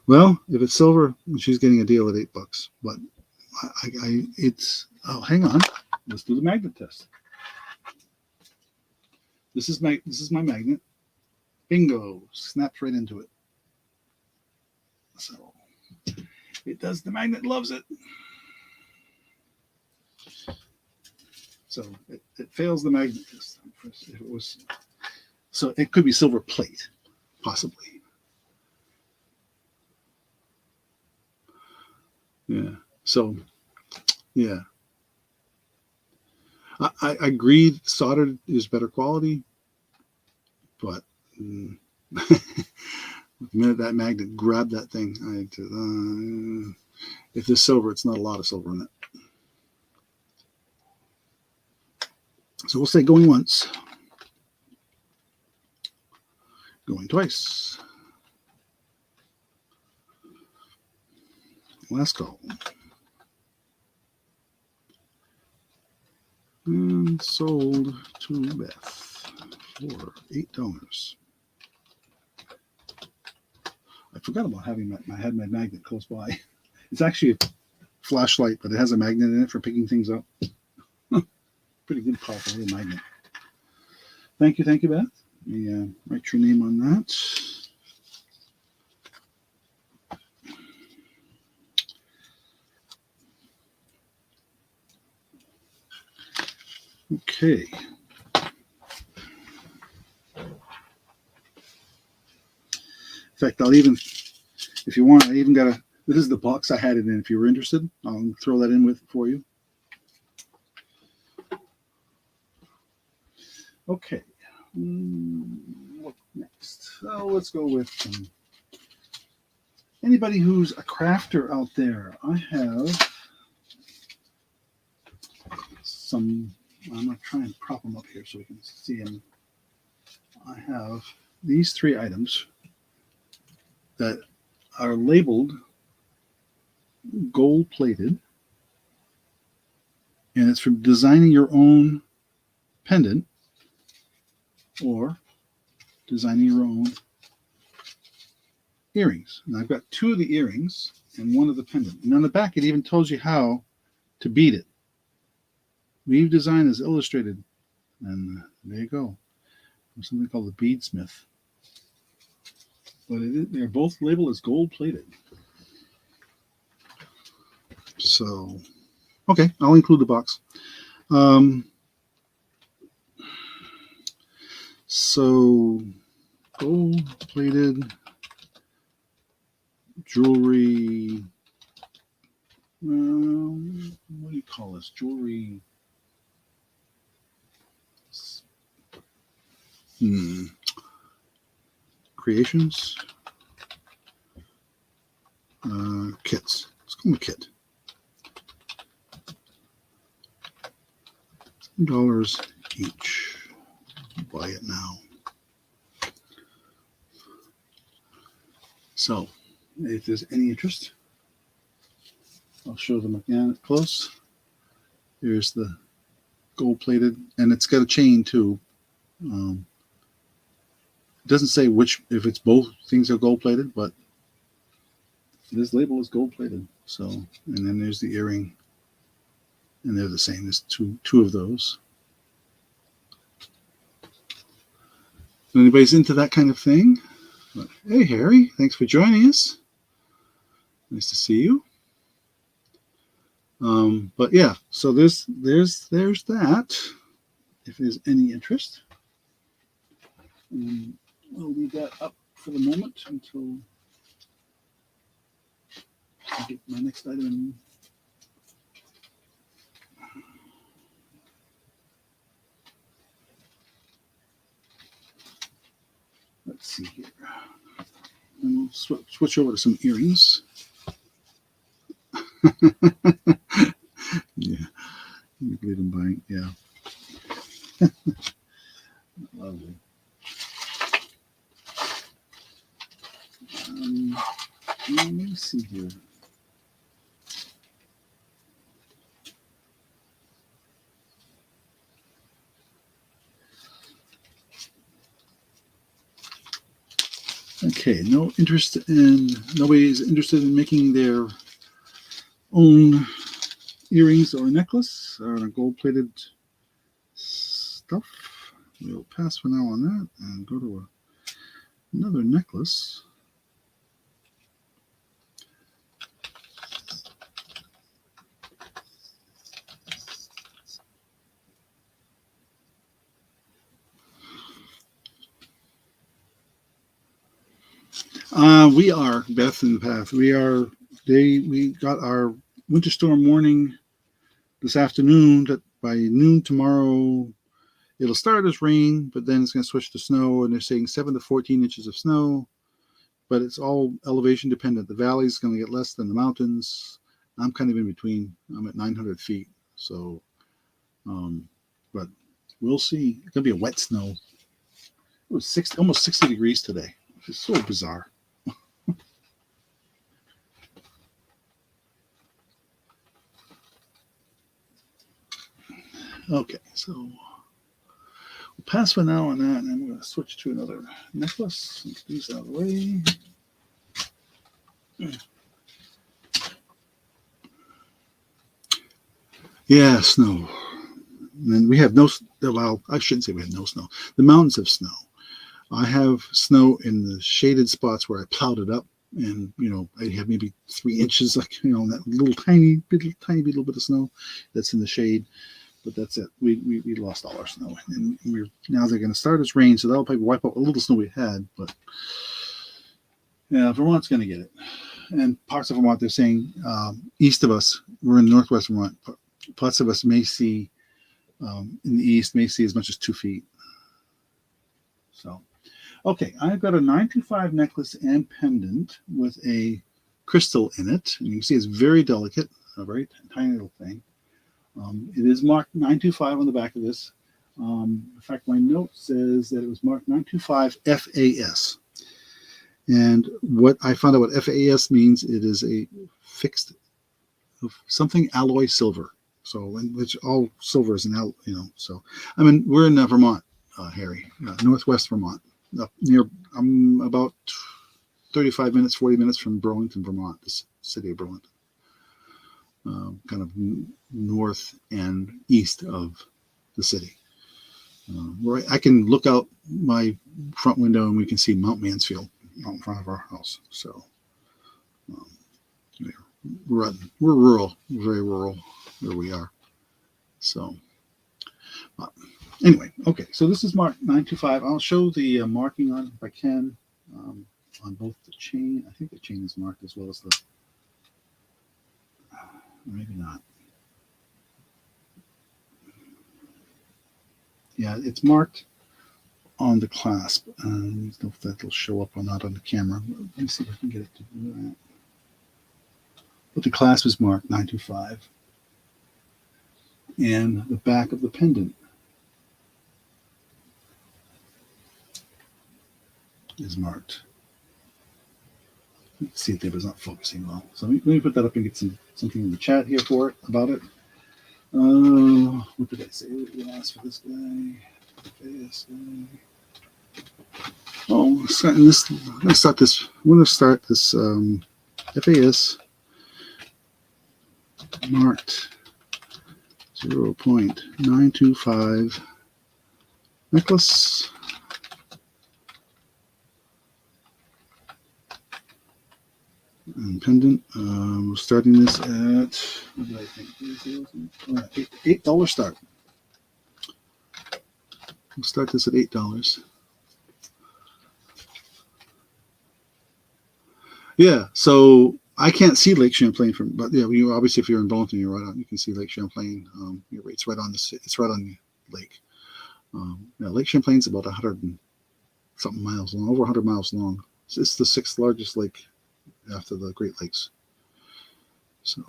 Well, if it's silver, she's getting a deal at $8. But it's, oh, hang on. Let's do the magnet test. This is my magnet. Bingo! Snaps right into it. So it does. The magnet loves it. So it fails the magnet test. If it was, so it could be silver plate, possibly. Yeah. So, yeah. I agreed soldered is better quality, but the minute that magnet grabbed that thing, I had to, if there's silver, it's not a lot of silver in it. So we'll say going once, going twice. Last call. And sold to Beth for $8. I forgot about having I had my magnet close by. It's actually a flashlight, but it has a magnet in it for picking things up. Pretty good, powerful little magnet. Thank you, Beth. Let me write your name on that. Okay. In fact, I'll even, if you want, I even got this is the box I had it in. If you were interested, I'll throw that in for you. Okay. What next? Oh, let's go with anybody who's a crafter out there. I have some, I'm going to try and prop them up here so we can see them. I have these 3 items that are labeled gold plated, and it's for designing your own pendant or designing your own earrings. And I've got 2 of the earrings and 1 of the pendant. And on the back, it even tells you how to bead it. Weave design is illustrated. And there you go. There's something called the beadsmith. But they're both labeled as gold plated. So, okay, I'll include the box. So, gold-plated jewelry. What do you call this? Jewelry. Creations. Kits. Let's call them a kit. $10 each. Buy it now. So, if there's any interest, I'll show them again up close. Here's the gold-plated, and it's got a chain too. It doesn't say which, if it's both things are gold-plated, but this label is gold-plated. So, and then there's the earring, and they're the same. There's two of those. If anybody's into that kind of thing, but, hey Harry, thanks for joining us. Nice to see you. But yeah, so there's that. If there's any interest, and we'll leave that up for the moment until I get my next item. Let's see here. And we'll switch over to some earrings. Yeah, you believe in buying. Yeah, lovely. Let me see here. Okay, nobody's interested in making their own earrings or necklace or gold-plated stuff. We'll pass for now on that and go to another necklace. We are Beth and Path. We got our winter storm warning this afternoon that by noon tomorrow it'll start as rain, but then it's going to switch to snow, and they're saying 7 to 14 inches of snow, but it's all elevation dependent. The valley's going to get less than the mountains. I'm kind of in between. I'm at 900 feet, so but we'll see. It's going to be a wet snow. It was almost 60 degrees today, which is so bizarre. Okay, so we'll pass for now on that, and then we're going to switch to another necklace. Get these out of the way. Yeah, snow. And we have no, well, I shouldn't say we have no snow. The mountains have snow. I have snow in the shaded spots where I plowed it up, and I have maybe 3 inches, like that tiny little bit of snow that's in the shade. But that's it. We lost all our snow, and now they're going to start as rain, so that'll probably wipe out a little snow we had. But yeah, Vermont's going to get it, and parts of Vermont they're saying east of us, we're in northwest Vermont. Parts of us may see in the east may see as much as 2 feet. So, okay, I've got a 925 necklace and pendant with a crystal in it, and you can see it's very delicate, a very tiny little thing. It is marked 925 on the back of this. In fact, my note says that it was marked 925 FAS. And what I found out what FAS means, it is a fixed something alloy silver. So, in which all silver is an So, we're in Vermont, Harry, northwest Vermont, up near. I'm about 40 minutes from Burlington, Vermont, the city of Burlington. Kind of north and east of the city. Where I can look out my front window and we can see Mount Mansfield out in front of our house. So we're rural, very rural where we are. So anyway, okay. So this is marked 925. I'll show the marking on it if I can on both the chain. I think the chain is marked as well as the. Maybe not. Yeah, it's marked on the clasp. I don't know if that'll show up or not on the camera. Let me see if I can get it to do that. But the clasp is marked 925. And the back of the pendant is marked. Let's see if it was not focusing well. So let me put that up and get something in the chat here for it about it. What did I say? What did I ask for this guy? This guy. Oh, I'm going to start this FAS marked 0.925 necklace. And pendant. We're starting this at, what did I think? $8 start. We'll start this at $8. Yeah, so I can't see Lake Champlain but obviously if you're in Burlington, you're right on. You can see Lake Champlain. It's right on it's right on the lake. Lake Champlain's about 100 and something miles long, over 100 miles long. It's the sixth largest lake after the Great Lakes. So,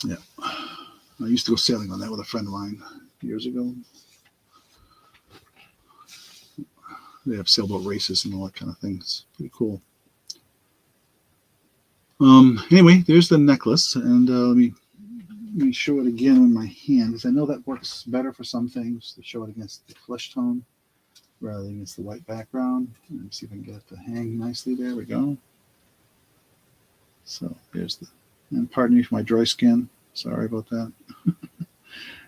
yeah. I used to go sailing on that with a friend of mine years ago. They have sailboat races and all that kind of thing. It's pretty cool. Anyway, there's the necklace, and let me show it again in my hand, because I know that works better for some things to show it against the flesh tone rather than against the white background. Let me see if I can get it to hang nicely. There we go. So there's the, and pardon me for my dry skin. Sorry about that.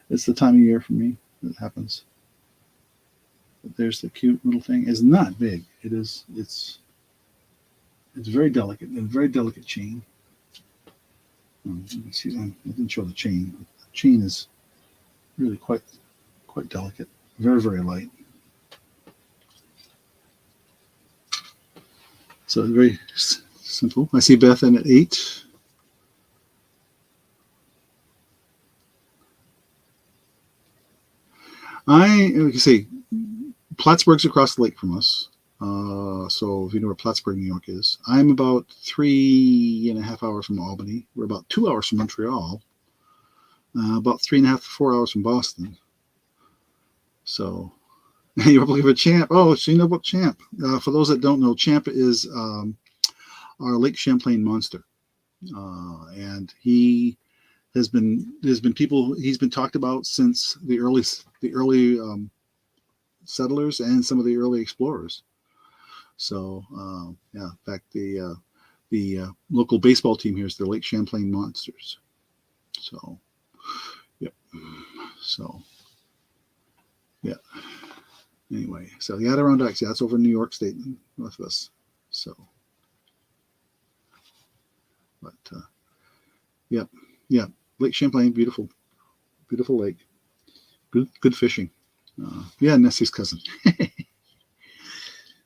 It's the time of year for me that happens. But there's the cute little thing. It's not big. It's very delicate, and very delicate chain. See, I didn't show the chain. The chain is really quite delicate. Very, very light. So very simple. I see Beth in at 8. Like you say, Plattsburgh's across the lake from us. So if you know where Plattsburgh, New York is, I'm about 3.5 hours from Albany. We're about 2 hours from Montreal. About 3.5 to 4 hours from Boston. So you're looking for Champ. Oh, so you know about Champ. For those that don't know, Champ is our Lake Champlain monster, and he has been. There's been people. He's been talked about since the early settlers and some of the early explorers. So yeah, in fact, the local baseball team here is the Lake Champlain Monsters. So, yep. So, yeah. Anyway, so the Adirondacks, yeah, that's over in New York State, north of us. So, but yep, yeah, Lake Champlain, beautiful, beautiful lake, good fishing. Yeah, Nessie's cousin.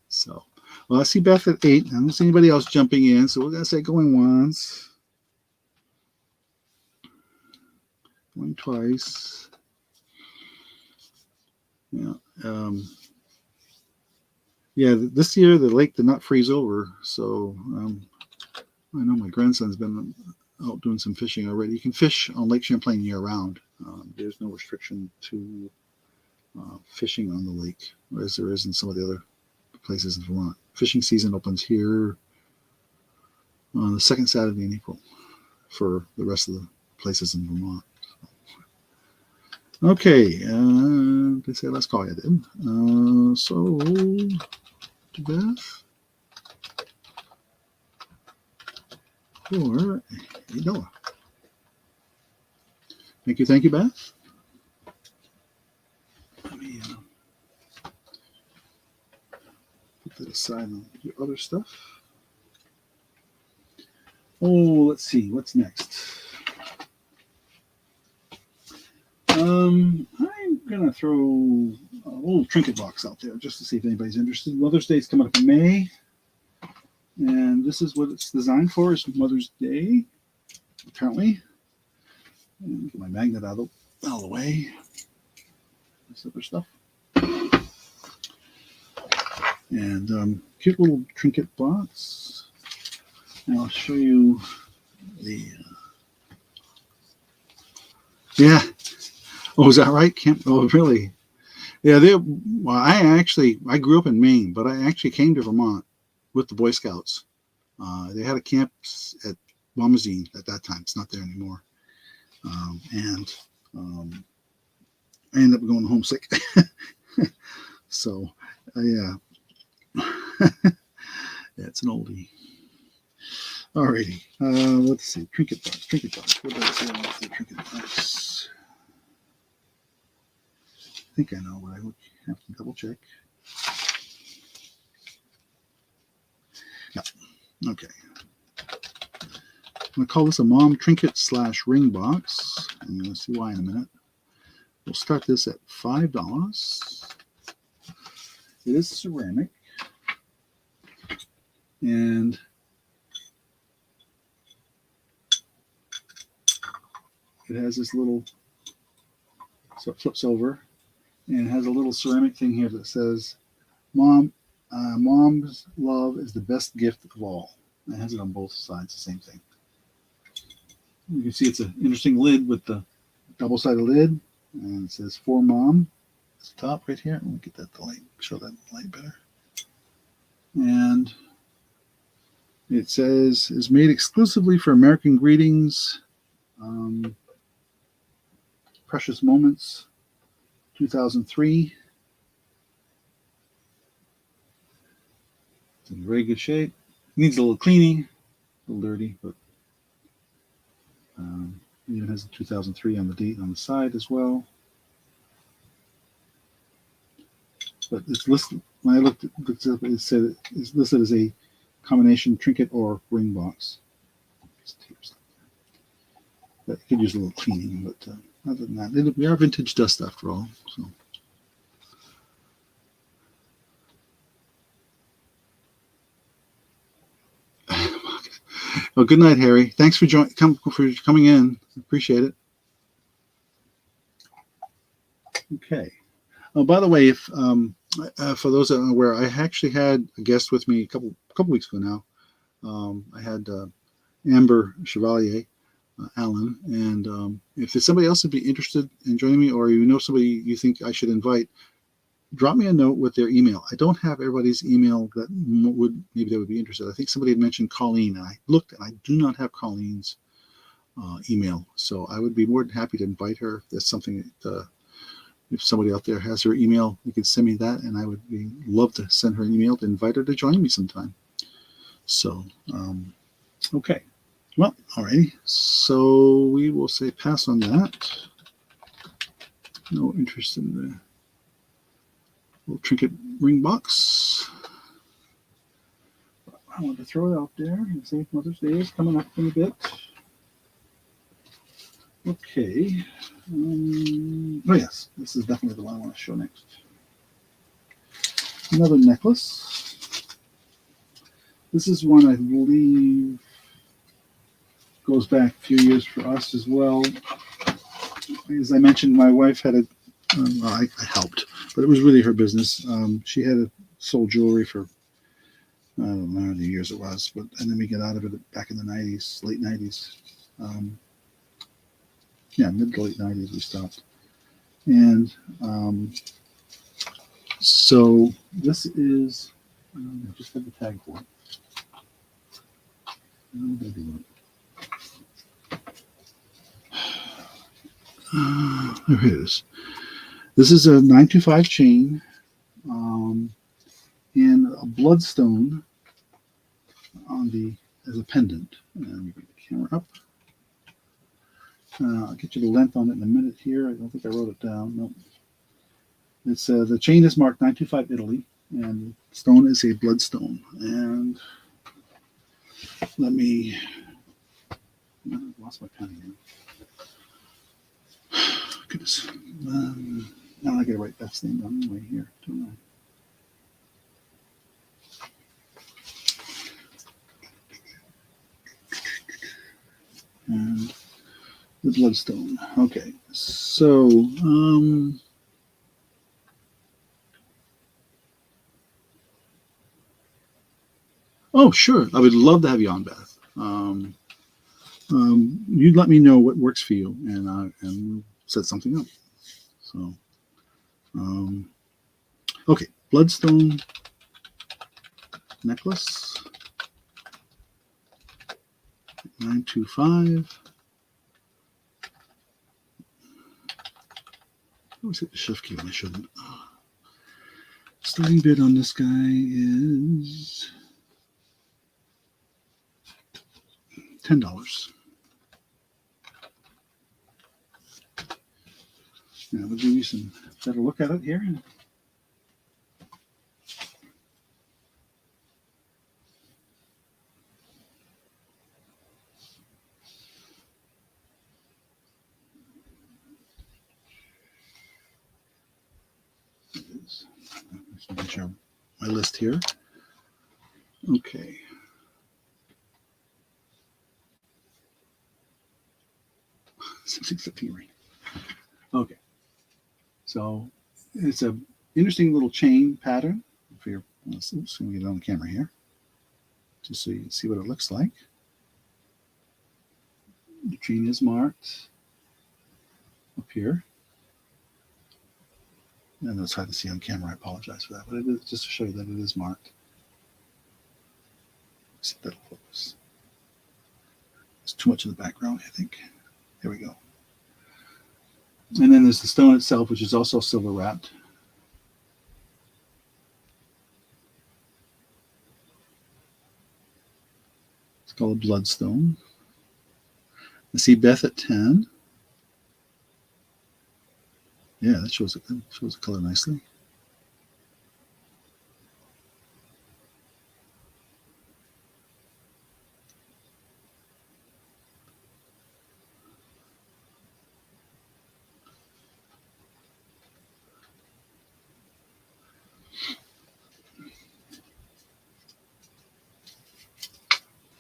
So, well, I see Beth at 8. I don't see anybody else jumping in, so we're gonna say going once, going twice. Yeah. Yeah, this year the lake did not freeze over, so I know my grandson's been out doing some fishing already. You can fish on Lake Champlain year-round. There's no restriction to fishing on the lake, whereas there is in some of the other places in Vermont. Fishing season opens here on the second Saturday in April for the rest of the places in Vermont. Okay, they say let's call it in. So, to Beth. Or Noah. Thank you, Beth. Let me put that aside and your other stuff. Oh, let's see, what's next? I'm gonna throw a little trinket box out there just to see if anybody's interested. Mother's Day is coming up in May. And this is what it's designed for, is Mother's Day, apparently. And get my magnet out of the way. This other stuff. And cute little trinket box. And I'll show you the... yeah. Oh, is that right? Oh, really? Yeah, well, I grew up in Maine, but I actually came to Vermont with the Boy Scouts. They had a camp at Bomazine at that time. It's not there anymore. And I ended up going homesick. So, yeah. Yeah, it's an oldie. Alrighty. Let's see. Trinket box. What did I say about the trinket box? I think I know, but I would have to double check. Yeah. Okay. I'm going to call this a mom trinket / ring box. I'm going to see why in a minute. We'll start this at $5. It is ceramic. And it has this little, so it flips over, and it has a little ceramic thing here that says, Mom, Mom's love is the best gift of all. It has it on both sides, the same thing. You can see it's an interesting lid with the double-sided lid, and it says for mom. It's the top right here. Let me get that the light, show that light better. And it says is made exclusively for American Greetings, Precious Moments, 2003. It's in very good shape. Needs a little cleaning, a little dirty, but it even has a 2003 on the date on the side as well. But it's listed. When I looked it up, it said it's listed as a combination trinket or ring box. But it could use a little cleaning, but other than that, we are vintage dust after all. So. Well, good night, Harry. Thanks for coming in. Appreciate it. Okay. Oh, by the way, if for those that are aware, I actually had a guest with me a couple weeks ago now. I had Amber Chevalier, Alan, and if there's somebody else would be interested in joining me, or you know somebody you think I should invite, drop me a note with their email. I don't have everybody's email that maybe they would be interested. I think somebody had mentioned Colleen, and I looked, and I do not have Colleen's email, so I would be more than happy to invite her. If there's something that if somebody out there has her email, you could send me that, and I would love to send her an email to invite her to join me sometime. So, okay. Well, alrighty. So we will say pass on that. No interest in the little trinket ring box. I want to throw it out there and say Mother's Day is coming up in a bit. Okay. Oh yes, this is definitely the one I want to show next. Another necklace. This is one I believe goes back a few years for us as well. As I mentioned, my wife had I helped, but it was really her business. She had sold jewelry for, I don't know how many years it was, and then we got out of it back in the 90s, late 90s. Mid to late 90s we stopped. And so this is, I just had the tag for it. There it is. This is a 925 chain and a bloodstone as a pendant. And let me bring the camera up. I'll get you the length on it in a minute here. I don't think I wrote it down. Nope. It's the chain is marked 925 Italy, and the stone is a bloodstone. And let me. I lost my pen here. Goodness. Now I got to write that thing down right here, don't I? And the bloodstone. Okay, so oh sure, I would love to have you on, Beth. You'd let me know what works for you, and we'll set something up. So, okay, bloodstone necklace, 925. I always hit the shift key when I shouldn't. Starting bid on this guy is $10. Now we'll give you some better look at it here. Let's make sure my list here. Okay. Okay. So it's a interesting little chain pattern for your Let's see if we get it on the camera here, just so you can see what it looks like. The chain is marked up here. And it's hard to see on camera. I apologize for that, but it is just to show you that it is marked. Let's see if that'll focus. There's too much in the background, I think. There we go. And then there's the stone itself, which is also silver wrapped. It's called a bloodstone. I see Beth at 10. Yeah, that shows the color nicely.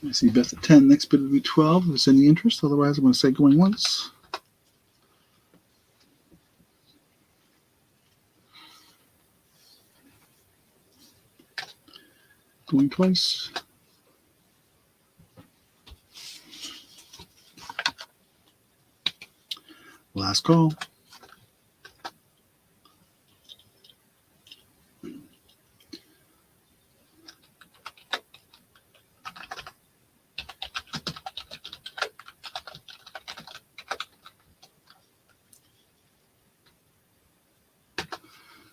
I see Beth at 10. Next bid would be 12. If there's any interest. Otherwise, I'm going to say going once. Going twice. Last call.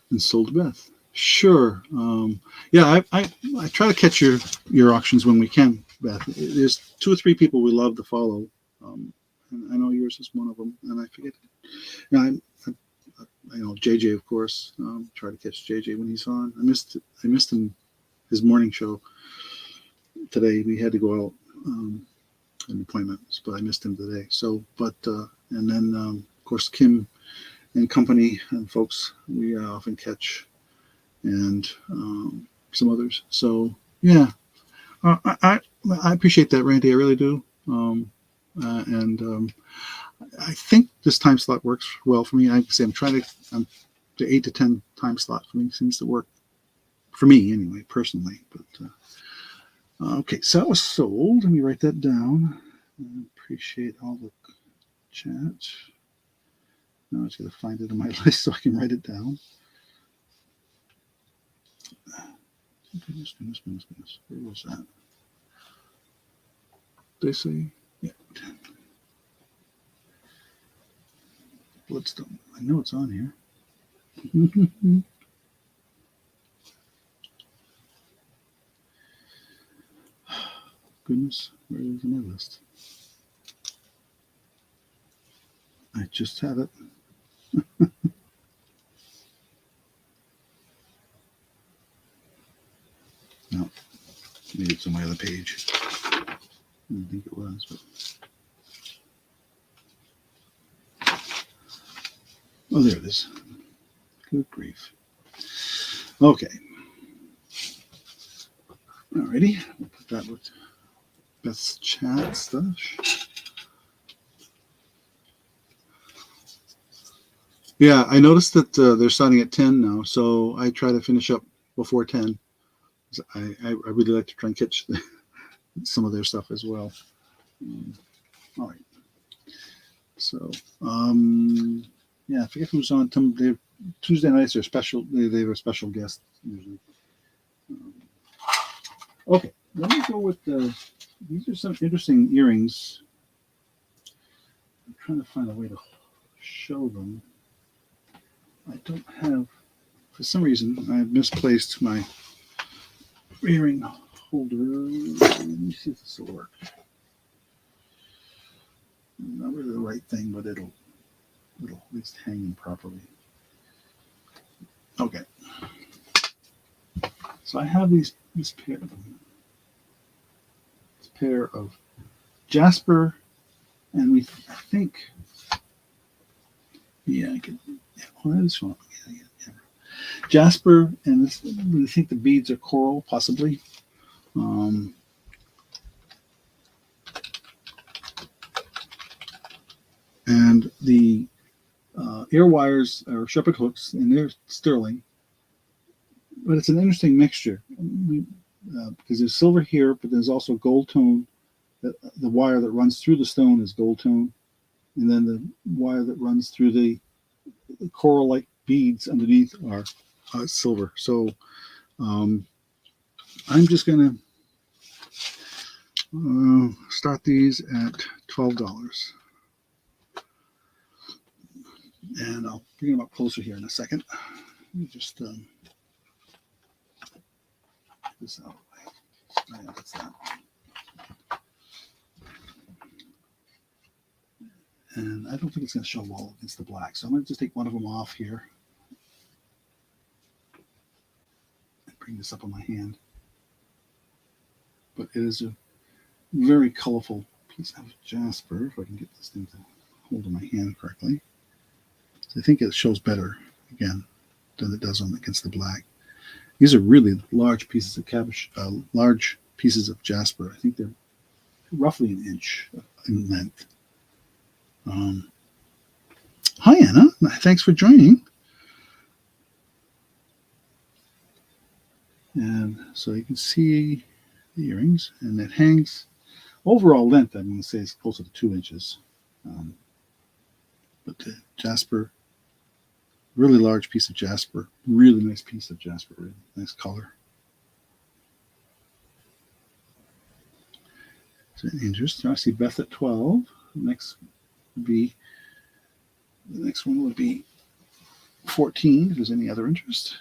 And sold to Beth. Sure. Yeah, I try to catch your auctions when we can, Beth. There's 2 or 3 people we love to follow. And I know yours is one of them. And I forget. You know, JJ, of course. Try to catch JJ when he's on. I missed him, his morning show today. We had to go out an appointment, but I missed him today. So, but and then of course Kim and company and folks we often catch, and some others. So yeah, I appreciate that, Randy. I really do. I think this time slot works well for me. I say the 8 to 10 time slot for me seems to work for me anyway, personally. But okay, so that was sold. Let me write that down. I appreciate all the chat. Now I just got to find it on my list so I can write it down. Goodness. Where was that? Did they say? Yeah. Bloodstone. I know it's on here. Goodness, where is it on my list? I just had it. No, maybe it's on my other page. I didn't think it was, but. Oh, there it is. Good grief. Okay. Alrighty. We'll put that with Beth's chat stuff. Yeah, I noticed that they're starting at 10 now, so I try to finish up before 10. I really like to try and catch some of their stuff as well. All right. So, yeah, I forget who's on. Tuesday nights are special. They have a special guest usually. Okay, let me go with these are some interesting earrings. I'm trying to find a way to show them. I don't have, for some reason, I've misplaced my earring holder. Let me see if this will work. Not really the right thing, but it'll at least hang them properly. Okay. So I have this pair of Jasper, and I think, yeah, I could, yeah, well, that is one. Yeah. Jasper, and I think the beads are coral, possibly. And the ear wires are shepherd hooks, and they're sterling. but it's an interesting mixture because there's silver here, but there's also gold tone. The wire that runs through the stone is gold tone, and then the wire that runs through the coral-like beads underneath are silver. So I'm just going to start these at $12. And I'll bring them up closer here in a second. Let me just get this out. Yeah, that's that. And I don't think it's going to show well against the black. So I'm going to just take one of them off here. And bring this up on my hand. But it is a very colorful piece of jasper, if I can get this thing to hold in my hand correctly. So I think it shows better, again, than it does against the black. These are really large pieces of large pieces of jasper. I think they're roughly an inch in length. Hi, Anna. Thanks for joining. And so you can see the earrings, and it hangs. Overall length, I'm going to say, is closer to 2 inches. But the jasper, really large piece of jasper, really nice piece of jasper, really nice color. So interest. I see Beth at 12. Next would be the next one would be 14. If there's any other interest.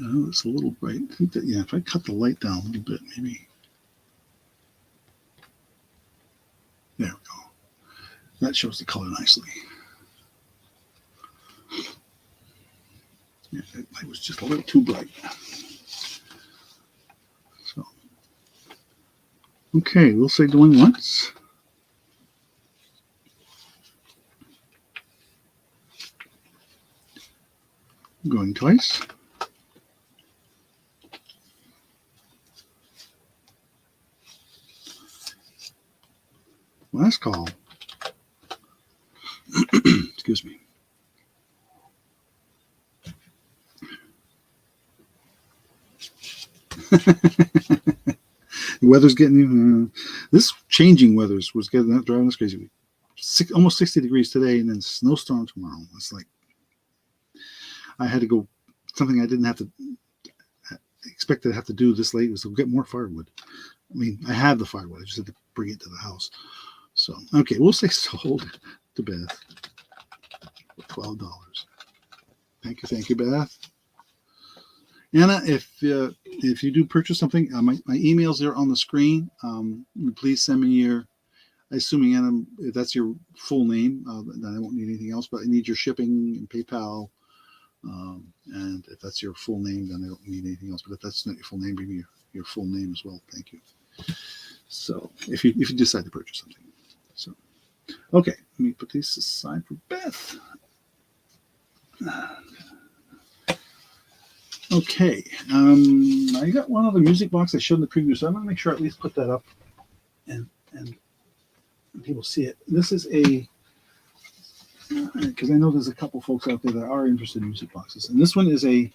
Oh, it's a little bright. I think that, yeah, if I cut the light down a little bit, maybe. There we go. That shows the color nicely. Yeah, that light was just a little too bright. So, okay, we'll say going once. Going twice. Last call. Excuse me. The weather's getting this changing weather's was getting driving us crazy. Almost 60 degrees today, and then snowstorm tomorrow. It's like I had to go. Something I didn't have to expect to have to do this late was to get more firewood. I mean, I have the firewood. I just had to bring it to the house. So, okay, we'll say sold to Beth for $12. Thank you, Beth. Anna, if you do purchase something, my email's there on the screen. Please send me your, assuming Anna, if that's your full name, then I won't need anything else, but I need your shipping and PayPal. And if that's your full name, then I don't need anything else. But if that's not your full name, bring me your full name as well. Thank you. So if you decide to purchase something. So, okay, let me put these aside for Beth. Okay, I got one other music box I showed in the preview, so I'm going to make sure I at least put that up and people see it. This is a, because I know there's a couple folks out there that are interested in music boxes, and this one is a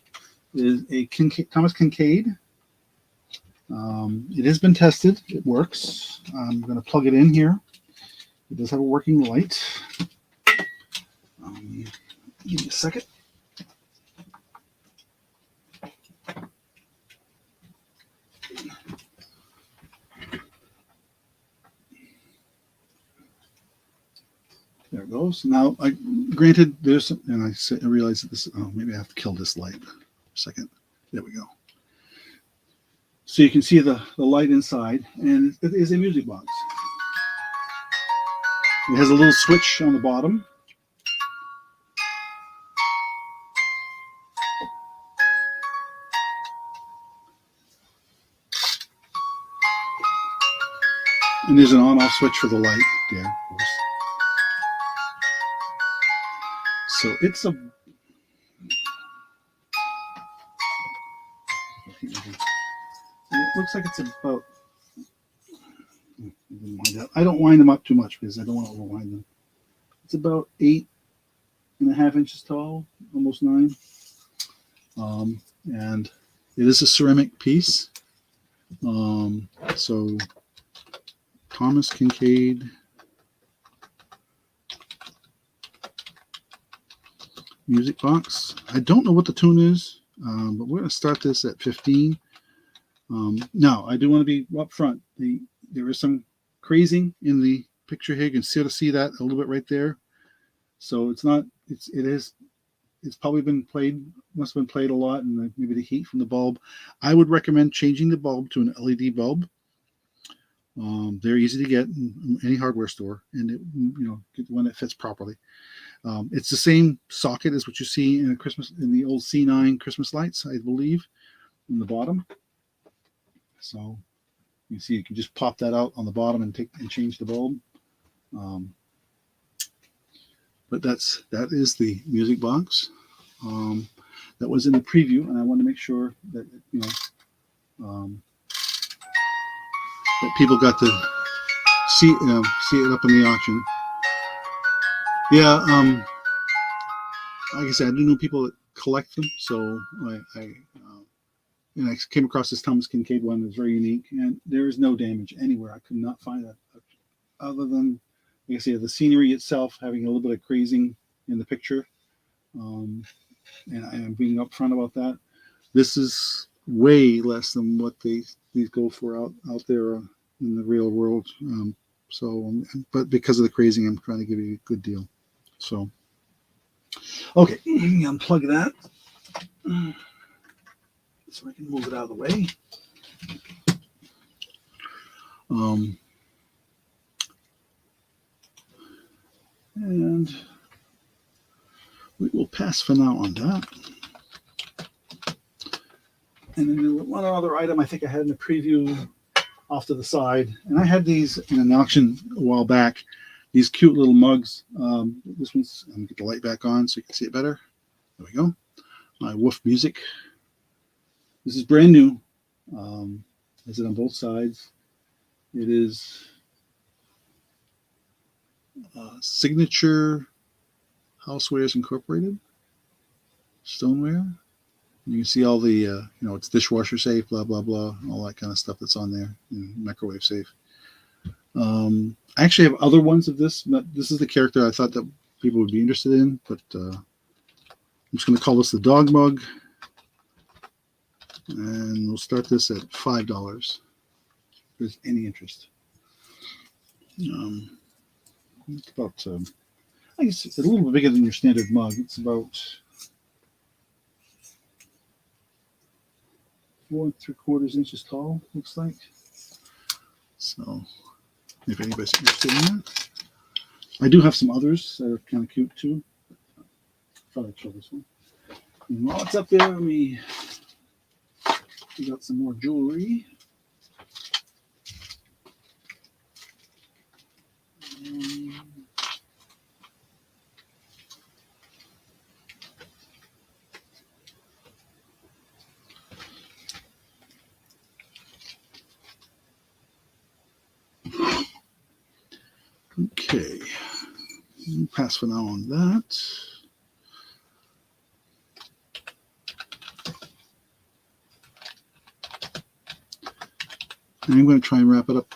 Thomas Kincaid. It has been tested. It works. I'm going to plug it in here. It does have a working light. Give me a second. There it goes. Now, granted, there's some, and I realize that this. Oh, maybe I have to kill this light for a second. There we go. So you can see the light inside, and it is a music box. It has a little switch on the bottom. And there's an on-off switch for the light there, of course. So it's a... It looks like it's about I don't wind them up too much because I don't want to overwind them. It's about 8.5 inches tall, almost 9. And it is a ceramic piece. So Thomas Kincaid music box. I don't know what the tune is, but we're going to start this at 15. Now, I do want to be up front. There is some crazing in the picture here. You can sort of see that a little bit right there. So it's probably been played, must have been played a lot, and maybe the heat from the bulb. I would recommend changing the bulb to an LED bulb. They're easy to get in any hardware store, and get the one that fits properly. It's the same socket as what you see in the old C9 Christmas lights, I believe, in the bottom. So you see, you can just pop that out on the bottom and change the bulb. But that is the music box. That was in the preview, and I wanted to make sure that that people got to see it up in the auction. Yeah, like I said, I do know people that collect them, so I came across this Thomas Kincaid one that's very unique, and there is no damage anywhere. I could not find that, other than, like I say, the scenery itself having a little bit of crazing in the picture, and I am being upfront about that. This is way less than what these go for out there in the real world. But because of the crazing, I'm trying to give you a good deal. So, okay, unplug that so I can move it out of the way. And we will pass for now on that. And then one other item I think I had in the preview off to the side, and I had these in an auction a while back. These cute little mugs. This one's, I'm going to get the light back on so you can see it better. There we go. My Woof Music. This is brand new. Has it on both sides. It is Signature Housewares Incorporated stoneware. You can see all the, it's dishwasher safe, blah, blah, blah, all that kind of stuff that's on there, microwave safe. I actually have other ones of this, but this is the character I thought that people would be interested in, but I'm just going to call this the dog mug, and we'll start this at $5 if there's any interest. It's about, I guess it's a little bit bigger than your standard mug. It's about 4 3/4 inches tall, looks like. So, if anybody's interested in that, I do have some others that are kind of cute too. I thought I'd show this one. And while it's up there, let me dig out some more jewelry. Okay, pass for now on that. And I'm going to try and wrap it up,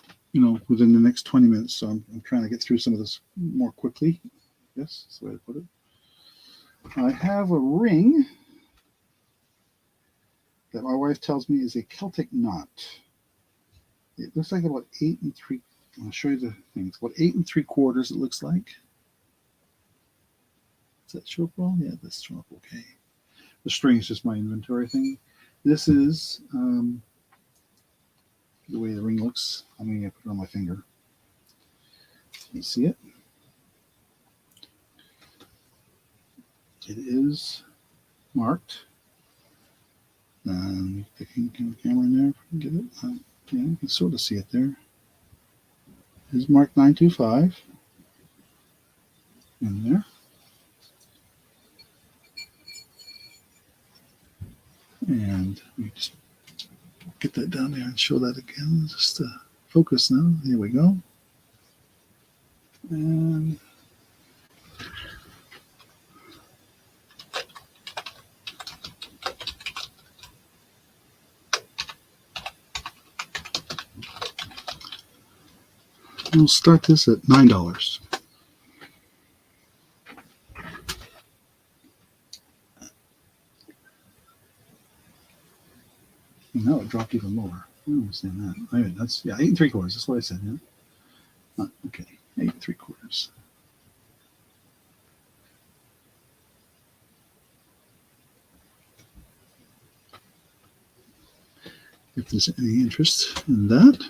within the next 20 minutes. So I'm trying to get through some of this more quickly. Yes, that's the way to put it. I have a ring that my wife tells me is a Celtic knot. It looks like about 8 3/4. I'll show you the things. What 8 3/4 it looks like. Does that show up well? Yeah, that's show up okay. The string is just my inventory thing. This is the way the ring looks. I'm going to put it on my finger. Can you see it? It is marked. Picking the camera in there if I can get it. Yeah, you can sort of see it there. It is marked 925 in there. And we just get that down there and show that again. Just to focus now. Here we go. And we'll start this at $9. Now it dropped even lower. I don't understand that. I mean, that's 8 3/4. That's what I said. Yeah. Okay, 8 3/4. If there's any interest in that.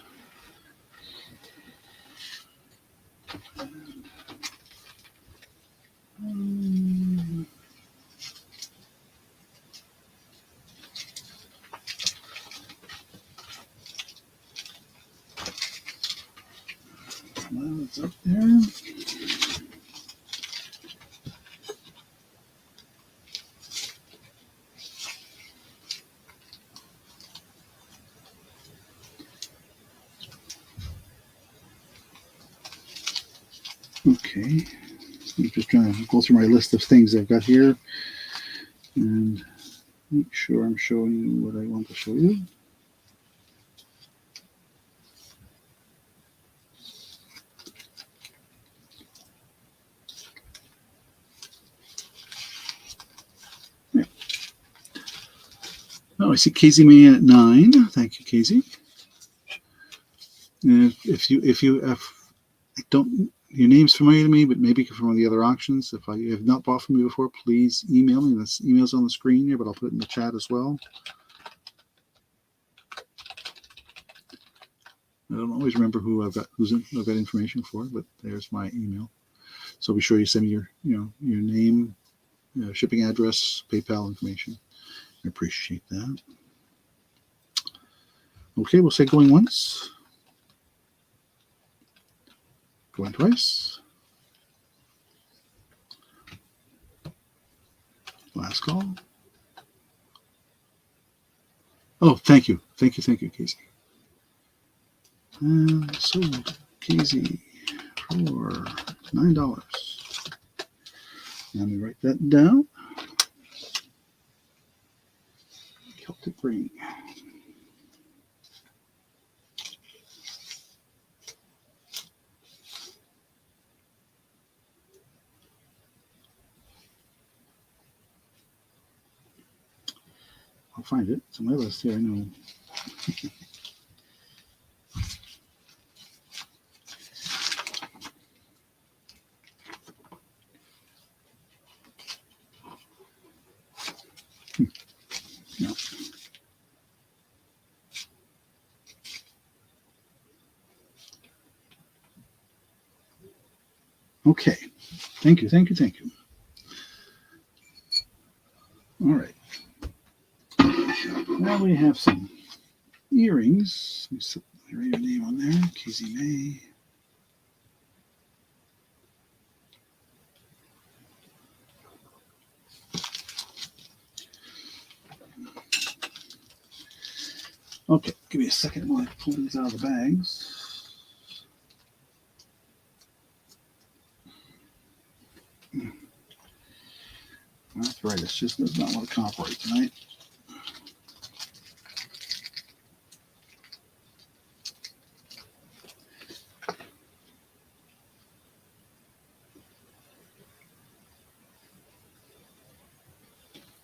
Well, it's up there. Okay, I'm just trying to go through my list of things I've got here and make sure I'm showing you what I want to show you. Yeah. Oh, I see Casey May at 9. Thank you, Casey. And if I don't, your name's familiar to me, but maybe from one of the other auctions. If I have not bought from you before, please email me. This email's on the screen here, but I'll put it in the chat as well. I don't always remember who I've got information for, but there's my email. So be sure you send me your name, shipping address, PayPal information. I appreciate that. Okay, we'll say going once, going twice. Last call. Oh, thank you, Casey. Sold Casey for $9. Let me write that down. Celtic ring. I'll find it. It's on my list here, I know. No. Okay. Thank you. All right. Now we have some earrings. Let me write your name on there. Casey May. Okay, give me a second while I pull these out of the bags. Arthritis just does not want to cooperate tonight.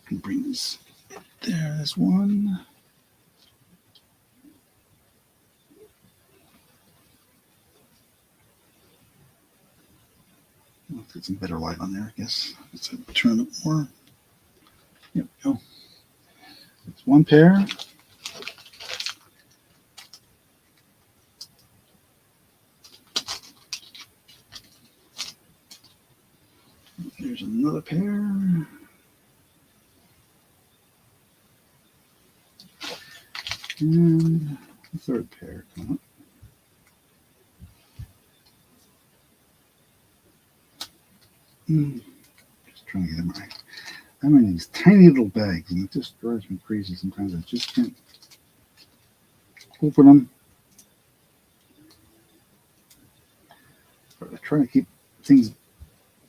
And brings there's one. I'll get some better light on there, I guess. Let's turn it more. There we go. It's one pair. There's another pair. And the third pair coming up. Just trying to get them right. I'm in these tiny little bags, and it just drives me crazy sometimes. I just can't open them. I'm trying to keep things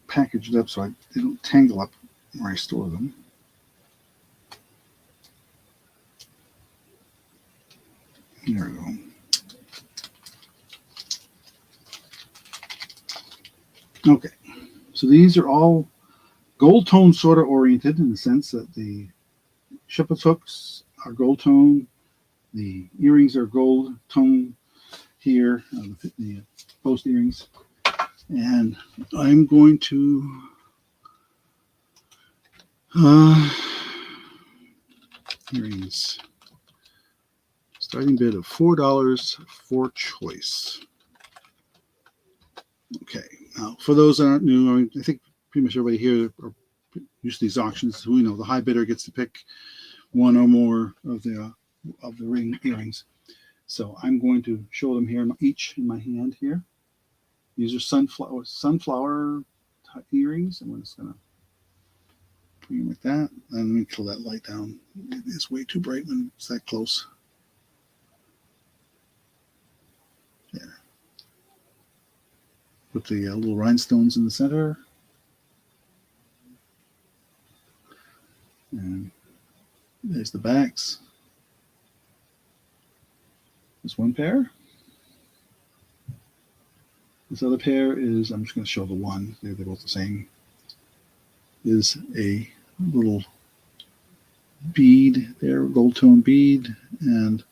packaged up so they don't tangle up where I store them. There we go. Okay, so these are all gold tone sort of oriented in the sense that the shepherd's hooks are gold tone, the earrings are gold tone here, the post earrings, and I'm going to earrings. Starting bid of $4 for choice. Okay, now for those that aren't new, I think pretty much everybody here are used to these auctions. We know the high bidder gets to pick one or more of the ring earrings. So I'm going to show them here, each in my hand here. These are sunflower type earrings. I'm just going to bring them like that. And let me kill that light down. It's way too bright when it's that close. There. Put the little rhinestones in the center. And there's the backs. There's one pair. This other pair is, I'm just going to show the one. They're both the same. Is a little bead there, gold tone bead. And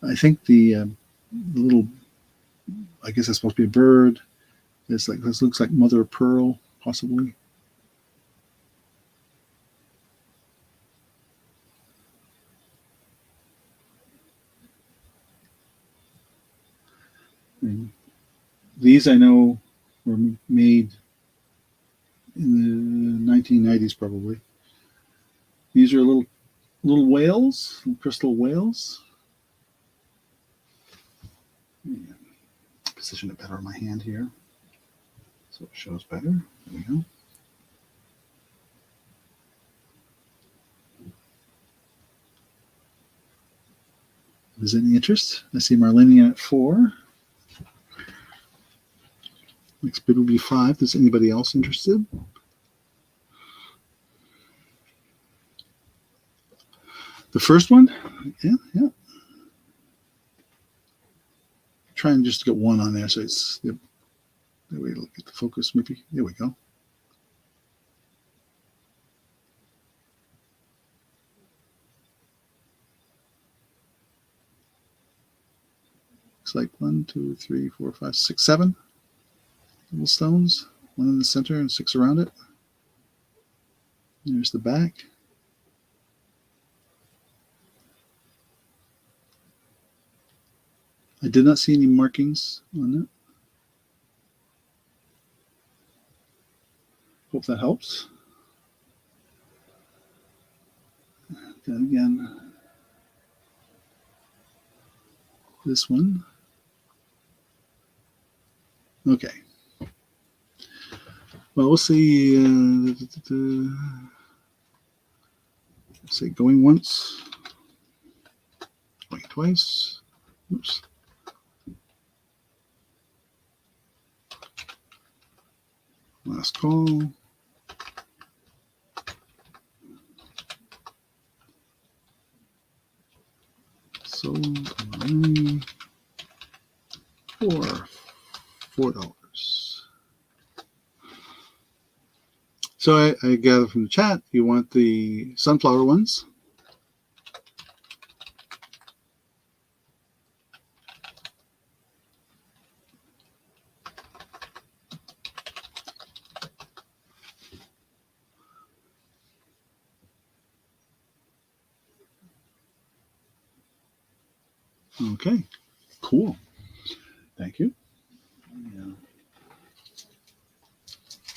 I think the little, I guess that's supposed to be a bird. This looks like mother of pearl, possibly. And these I know were made in the 1990s, probably. These are little whales, crystal whales. Position it better on my hand here, so it shows better. There we go. If there's any interest, I see Marlene at 4. Next bid will be 5. Is anybody else interested? The first one? Yeah. Trying just to get one on there so it's, there we look at the focus maybe. There we go. Looks like 1, 2, 3, 4, 5, 6, 7 little stones. 1 in the center and 6 around it. There's the back. I did not see any markings on it. Hope that helps. Then again, this one. Okay. Well, we'll see. Say going once, going twice. Oops. Last call. Sold for $4. So I gather from the chat you want the sunflower ones. Okay, cool. Thank you. Yeah.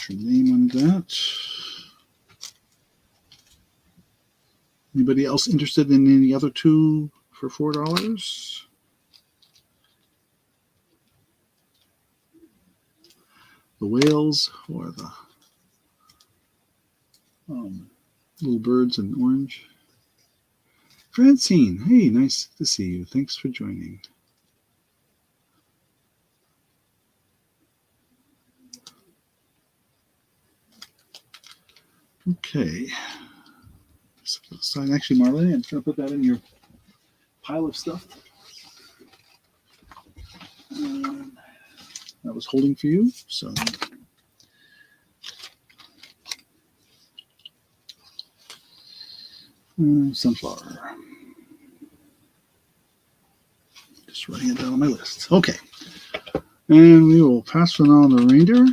Put your name on that. Anybody else interested in any other two for $4? The whales or the little birds in orange. Francine, hey, nice to see you. Thanks for joining. Okay. So actually, Marlene, I'm just going to put that in your pile of stuff that was holding for you. So sunflower. Just writing it down on my list. Okay. And we will pass it on the reindeer.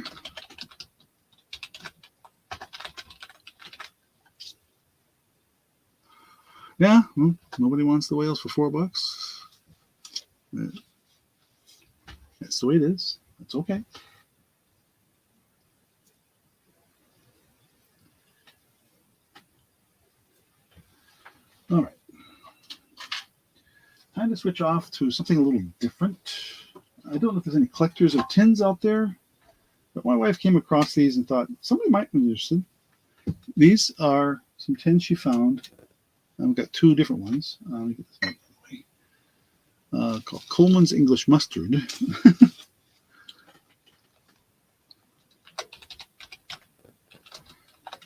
Yeah, well, nobody wants the whales for $4. That's the way it is. That's okay. All right. Time to switch off to something a little different. I don't know if there's any collectors of tins out there, but my wife came across these and thought somebody might be interested. These are some tins she found. I've got two different ones. Let me get this out of the way. Called Coleman's English Mustard.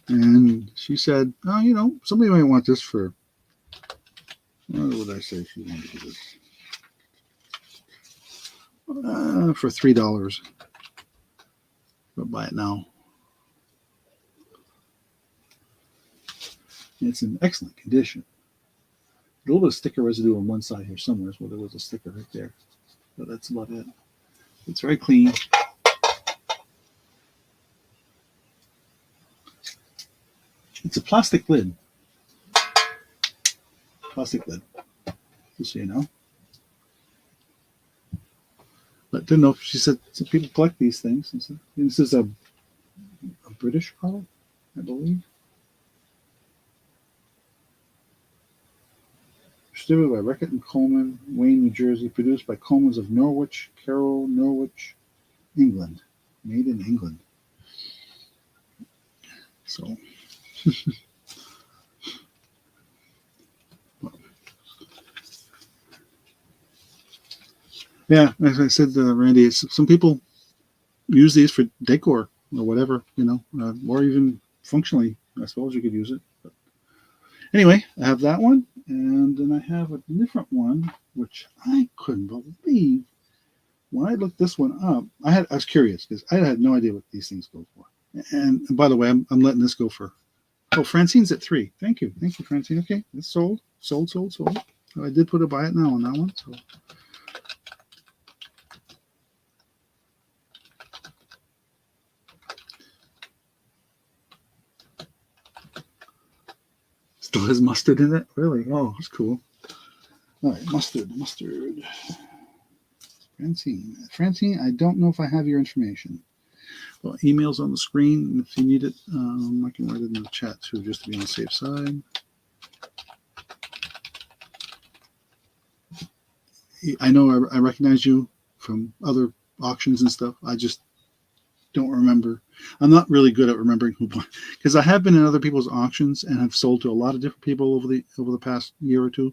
And she said, oh, you know, somebody might want this for, what would I say she wanted this? For $3. But buy it now. It's in excellent condition. A little bit of sticker residue on one side here somewhere, where there was a sticker right there. But that's about it. It's very clean. It's a plastic lid. Plastic lid, just so you know. But didn't know if she said some people collect these things. And this is a British product, I believe. Distributed by Reckitt and Coleman, Wayne, New Jersey. Produced by Coleman's of Norwich, Carroll, Norwich, England. Made in England. So, yeah, as I said, Randy, some people use these for decor or whatever, you know, or even functionally. I suppose you could use it. But anyway, I have that one, and then I have a different one, which I couldn't believe when I looked this one up. I was curious because I had no idea what these things go for. And by the way, I'm letting this go for. Oh, Francine's at $3. Thank you, Francine. Okay, it's sold. So I did put a buy it now on that one. So. Still has mustard in it? Really? Oh, that's cool. All right, mustard. Francine, I don't know if I have your information. Well, email's on the screen. If you need it, I can write it in the chat too, just to be on the safe side. I know I recognize you from other auctions and stuff. I just don't remember. I'm not really good at remembering who bought, because I have been in other people's auctions and have sold to a lot of different people over the past year or two.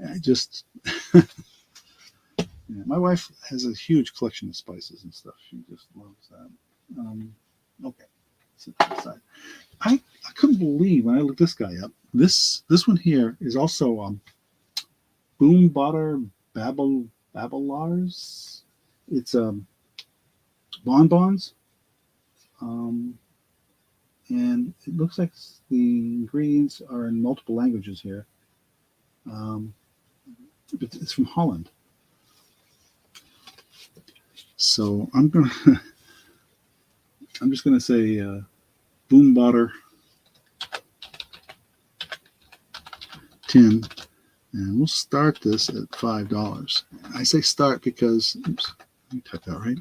I just yeah, my wife has a huge collection of spices and stuff. She just loves that. Okay, set that aside. I couldn't believe when I looked this guy up. This one here is also Boom Botter Babblars. It's bonbons, and it looks like the ingredients are in multiple languages here. But it's from Holland. So I'm just gonna say Boom Botter tin, and we'll start this at $5. I say start because, oops, let me type that right.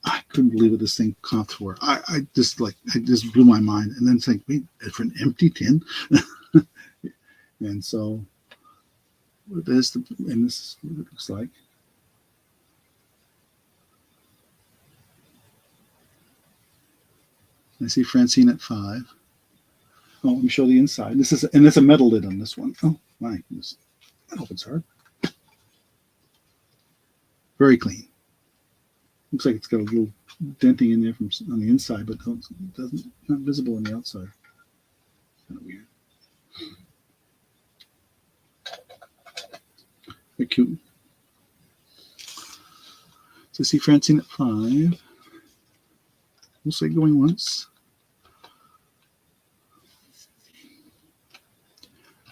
I couldn't believe what this thing comped for. I just blew my mind, and then think, wait, for an empty tin. And so this is what it looks like. I see Francine at $5. Oh, let me show the inside. It's a metal lid on this one. Oh my goodness. I hope it's hard. Very clean. Looks like it's got a little denting in there from on the inside, but doesn't not visible on the outside. Kind of weird. Very cute. So see Francine at 5. We'll say going once.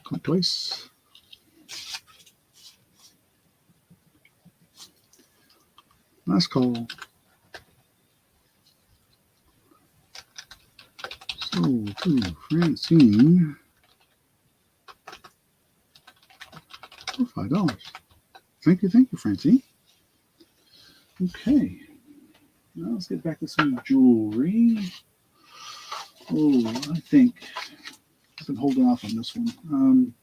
Going twice. Last call. So to Francine for $5. Thank you, Francine. Okay. Now let's get back to some jewelry. Oh, I think I've been holding off on this one.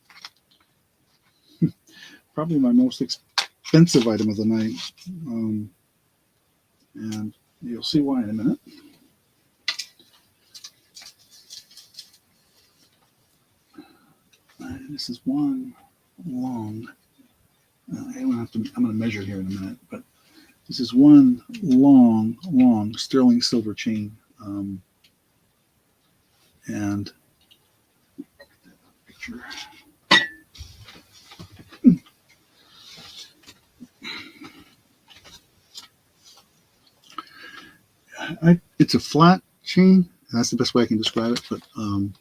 Probably my most expensive item of the night. And you'll see why in a minute. And this is one long. I'm going to measure here in a minute, but this is one long sterling silver chain. And picture. It's a flat chain. That's the best way I can describe it. But I'm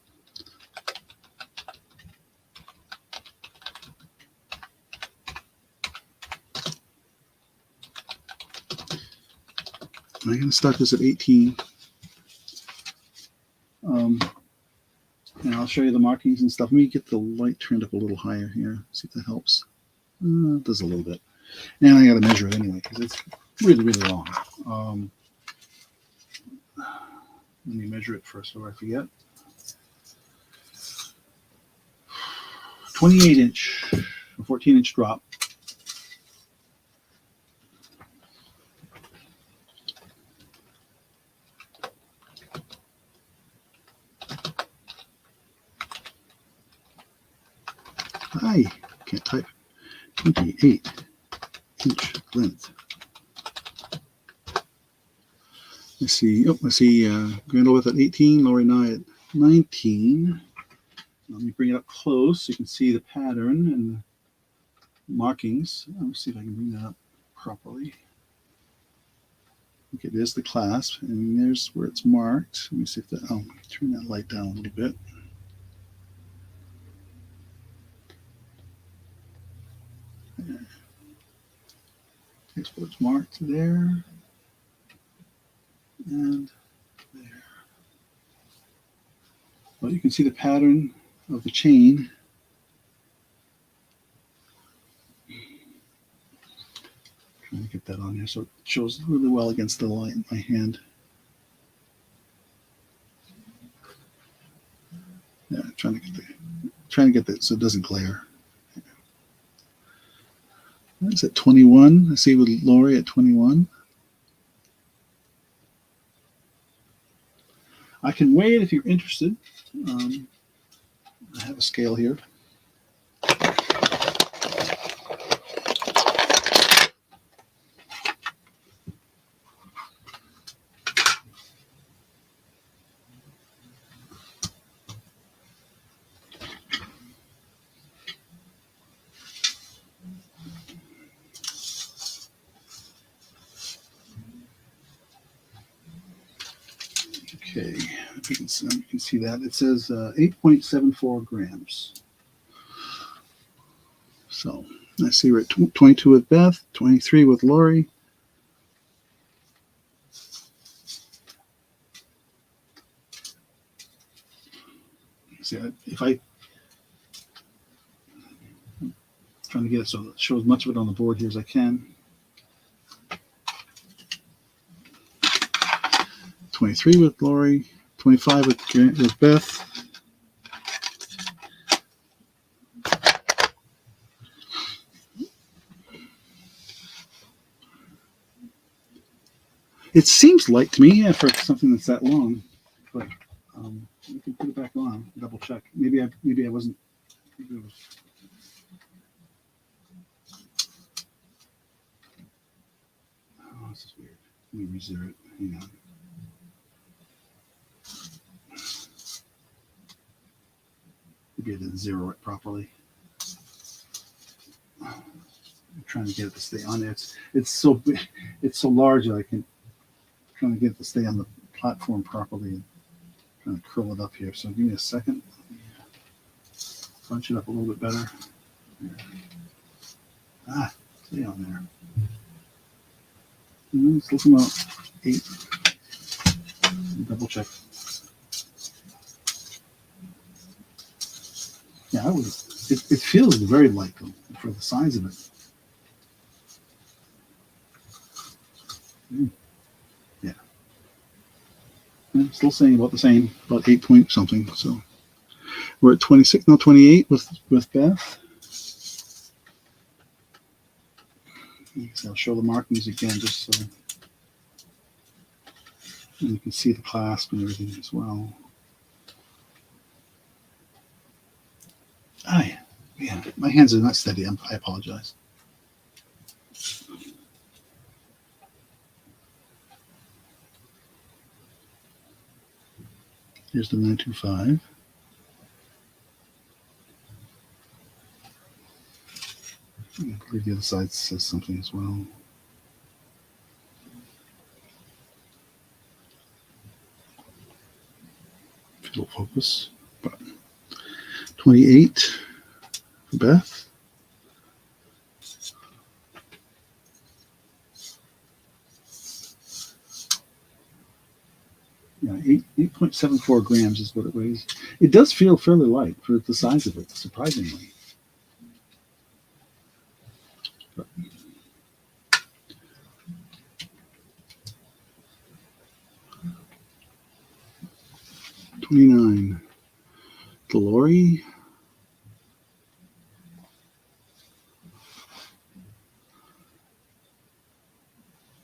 going to start this at 18. And I'll show you the markings and stuff. Let me get the light turned up a little higher here. See if that helps. It does a little bit. And I got to measure it anyway because it's really long. Let me measure it first so I forget. 28-inch, a 14-inch drop. I can't type. 28-inch length. Let's see. Cradle with at 18, Lori Nye at 19. Let me bring it up close so you can see the pattern and the markings. Let's see if I can bring that up properly. Okay, there's the clasp, and there's where it's marked. Let me see if that. Oh, turn that light down a little bit. Here's where it's marked there. And there. Well, you can see the pattern of the chain. Trying to get that on here so it shows really well against the light in my hand. Yeah, trying to get that so it doesn't glare. That's at 21. I see with Lori at 21. I can weigh it if you're interested. I have a scale here. Okay, you can see that. It says 8.74 grams. So I see we're at 22 with Beth, 23 with Lori. See, if I'm trying to get it so it shows as much of it on the board here as I can. 23 with Lori, 25 with Beth. It seems light to me for something that's that long, but we can put it back on, double check. Maybe I wasn't. Maybe it was, oh, this is weird. me reserve it. Hang on. Maybe I didn't zero it properly. I'm trying to get it to stay on there. It's so big, it's so large that I'm trying to get it to stay on the platform properly and trying to curl it up here. So give me a second. Bunch it up a little bit better. Ah, stay on there. It's looking about 8. Double check. Yeah, it feels very light though, for the size of it. Yeah. Still saying about the same, about 8 point something. So we're at 26, now 28 with Beth. I'll show the markings again just so you can see the clasp and everything as well. Yeah, my hands are not steady. I apologize. Here's the 925. I believe the other side says something as well. It'll focus. But 28 for Beth. Yeah, 8.74 grams is what it weighs. It does feel fairly light for the size of it, surprisingly. But 29, Glory.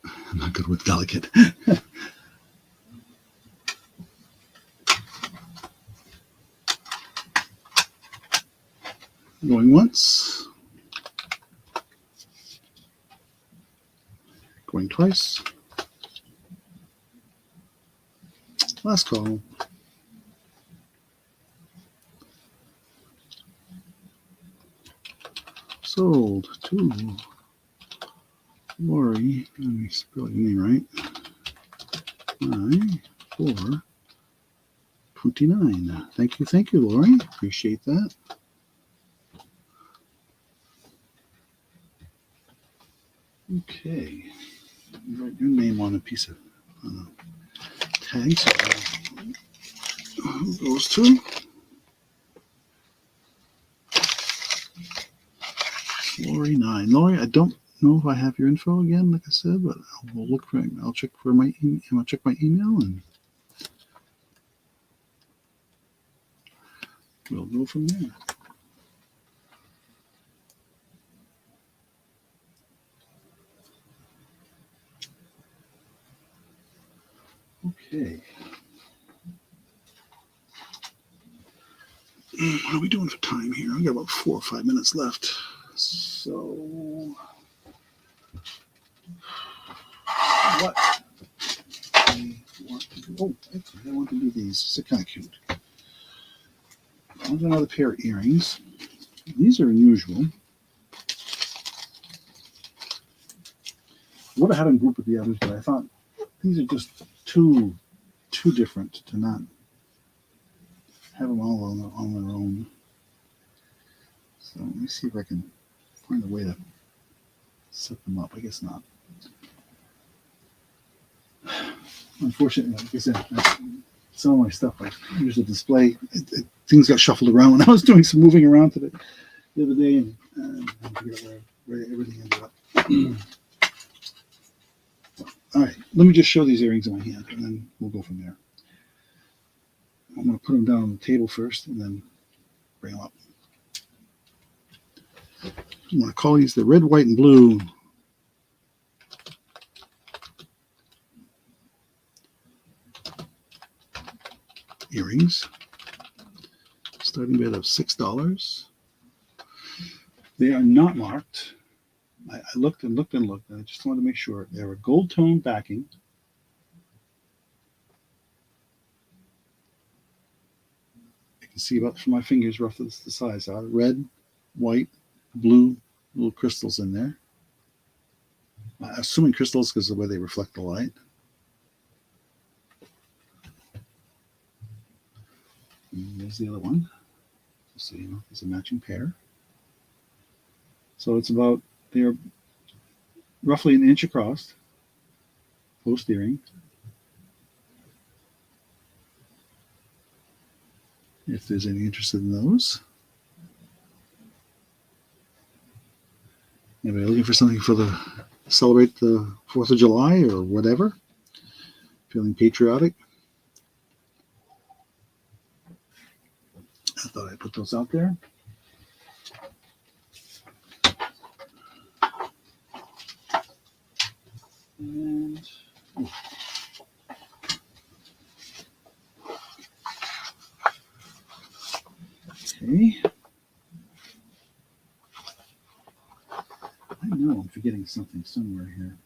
I'm not good with delicate. Going once. Going twice. Last call. Sold to Lori. Let me spell your name right. 429. Thank you, Lori. Appreciate that. Okay. You write your name on a piece of tag. So those two. Lori 9. Lori, I don't know if I have your info again, like I said, but I'll look for it. I'll check for my email. I'll check my email and we'll go from there. Okay. What are we doing for time here? We got about 4 or 5 minutes left. So, what I want to do? Oh, actually, I want to do these. They're kind of cute. I want another pair of earrings. These are unusual. I would have had them group with the others, but I thought these are just too different to not have them all on their own. So let me see if I can find a way to set them up. I guess not. Unfortunately, like I said, some of my stuff I use a display. Things got shuffled around when I was doing some moving around today the other day, and I forget where everything ended up. All right, let me just show these earrings in my hand, and then we'll go from there. I'm going to put them down on the table first, and then bring them up. I'm going to call these the red, white, and blue earrings. Starting bid of $6. They are not marked. I looked and looked and looked, and I just wanted to make sure. They have a gold tone backing, can see about from my fingers roughly the size. Red, white, blue, little crystals in there. Assuming crystals because of the way they reflect the light. And there's the other one. So you know, it's a matching pair. So it's about, they're roughly an inch across, post earring. If there's any interested in those. Anybody looking for something for the celebrate the 4th of July or whatever? Feeling patriotic? I thought I'd put those out there. And okay. I know I'm forgetting something somewhere here.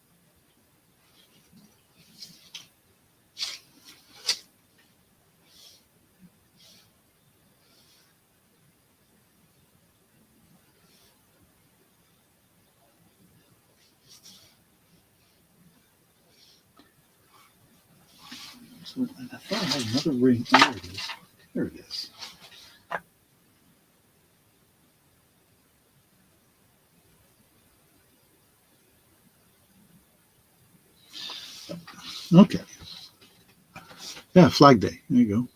So I thought I had another ring. There it is. There it is. Okay. Yeah, Flag Day. There you go.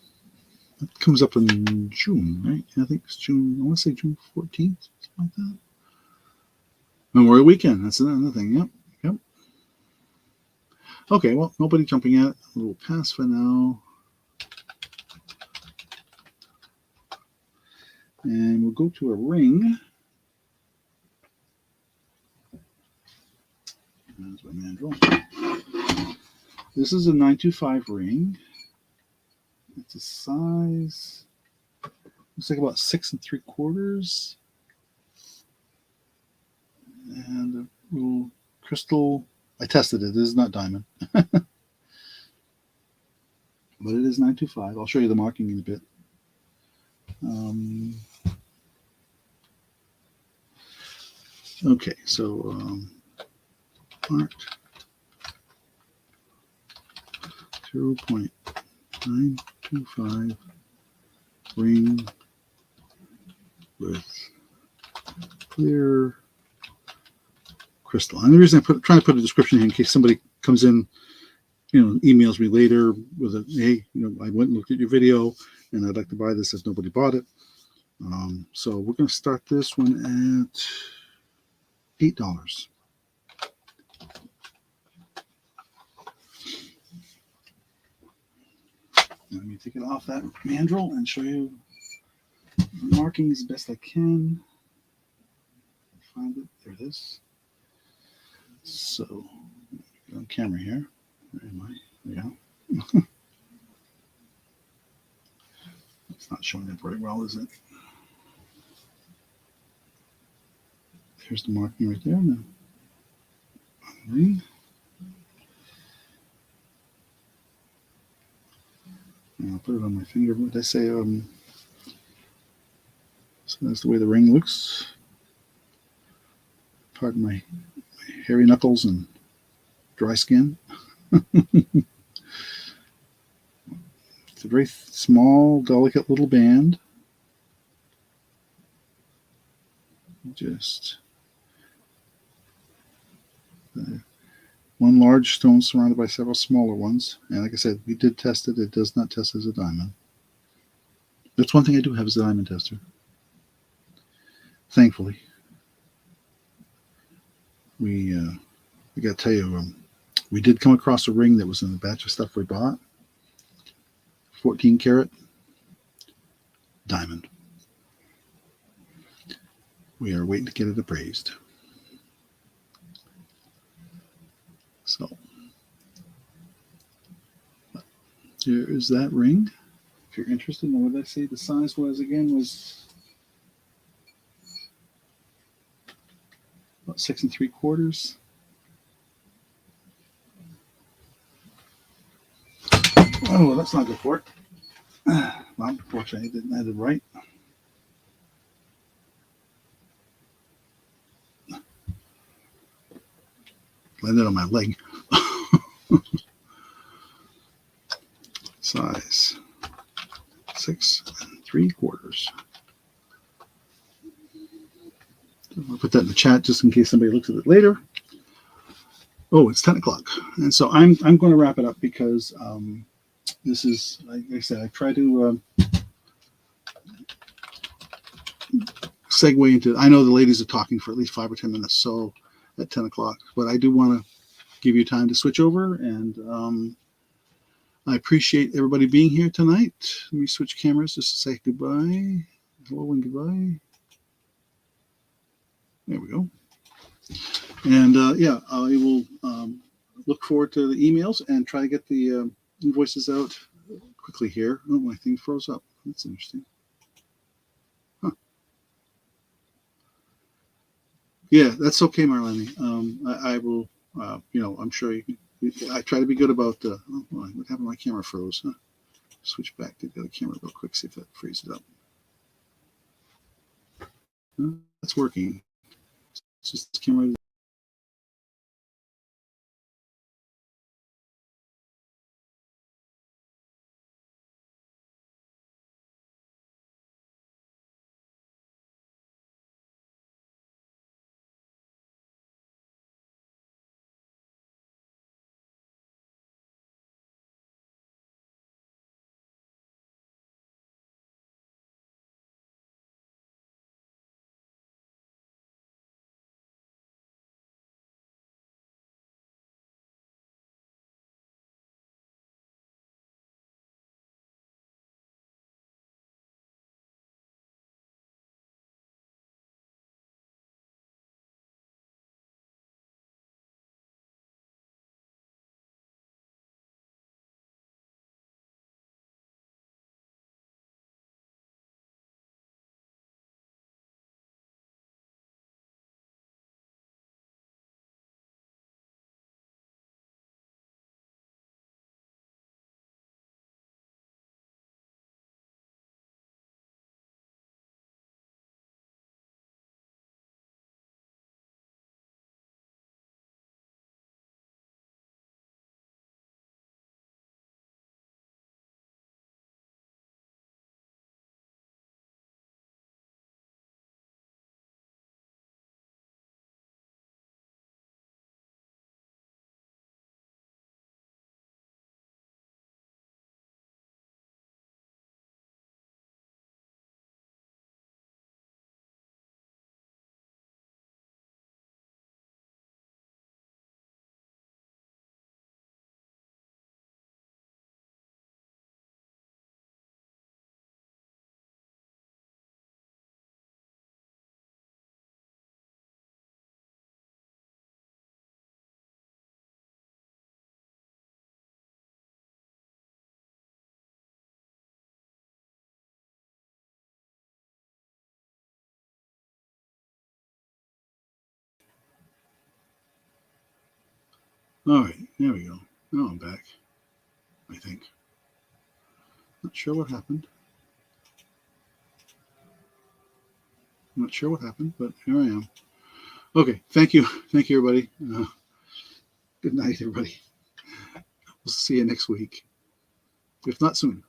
It comes up in June, right? I think it's June. I want to say June 14th, something like that. Memorial Weekend. That's another thing. Yep. Yep. Okay. Well, nobody jumping at it. A little pass for now. And we'll go to a ring. That's my mandrel. This is a 925 ring. It's a size, looks like about 6 3/4. And a little crystal. I tested it. It is not diamond. But it is 925. I'll show you the marking in a bit. Okay, so marked 0.925 ring with clear crystal. And the reason I'm trying to put a description here in case somebody comes in, emails me later with a, hey, I went and looked at your video and I'd like to buy this if nobody bought it. So we're going to start this one at $8. Let me take it off that mandrel and show you the markings as best I can. Find it. There it is. So, on camera here. Where am I? There we go. It's not showing up very well, is it? Here's the marking right there. Now, ring. I'll put it on my finger. What did I say? So that's the way the ring looks. Pardon my hairy knuckles and dry skin. It's a very small, delicate little band. Just one large stone surrounded by several smaller ones. And like I said, we did test it. It does not test as a diamond. That's one thing I do have is a diamond tester. Thankfully. We got to tell you, we did come across a ring that was in the batch of stuff we bought. 14 karat diamond. We are waiting to get it appraised. So here is that ring. If you're interested in what did I say the size was again, was about 6 3/4. Oh, that's not good for it. Well, unfortunately, I didn't have it right. Landed on my leg. Size 6 3/4. I'll put that in the chat just in case somebody looks at it later. Oh, it's 10 o'clock. And so I'm going to wrap it up because this is, like I said, I try to segue into, I know the ladies are talking for at least 5 or 10 minutes, so at 10 o'clock, but I do want to give you time to switch over, and I appreciate everybody being here tonight. Let me switch cameras just to say goodbye. Hello and goodbye. There we go. And yeah, I will look forward to the emails and try to get the invoices out quickly here. Oh, my thing froze up. That's interesting. Huh. Yeah, that's okay, Marlene. I will, I'm sure you can. I try to be good about oh, what happened? My camera froze. Huh? Switch back to the other camera real quick, see if that frees it up. That's working. It's just this camera. All right, there we go. Now I'm back, I think. Not sure what happened. I'm not sure what happened, but here I am. Okay, thank you. Thank you, everybody. Good night, everybody. We'll see you next week, if not soon.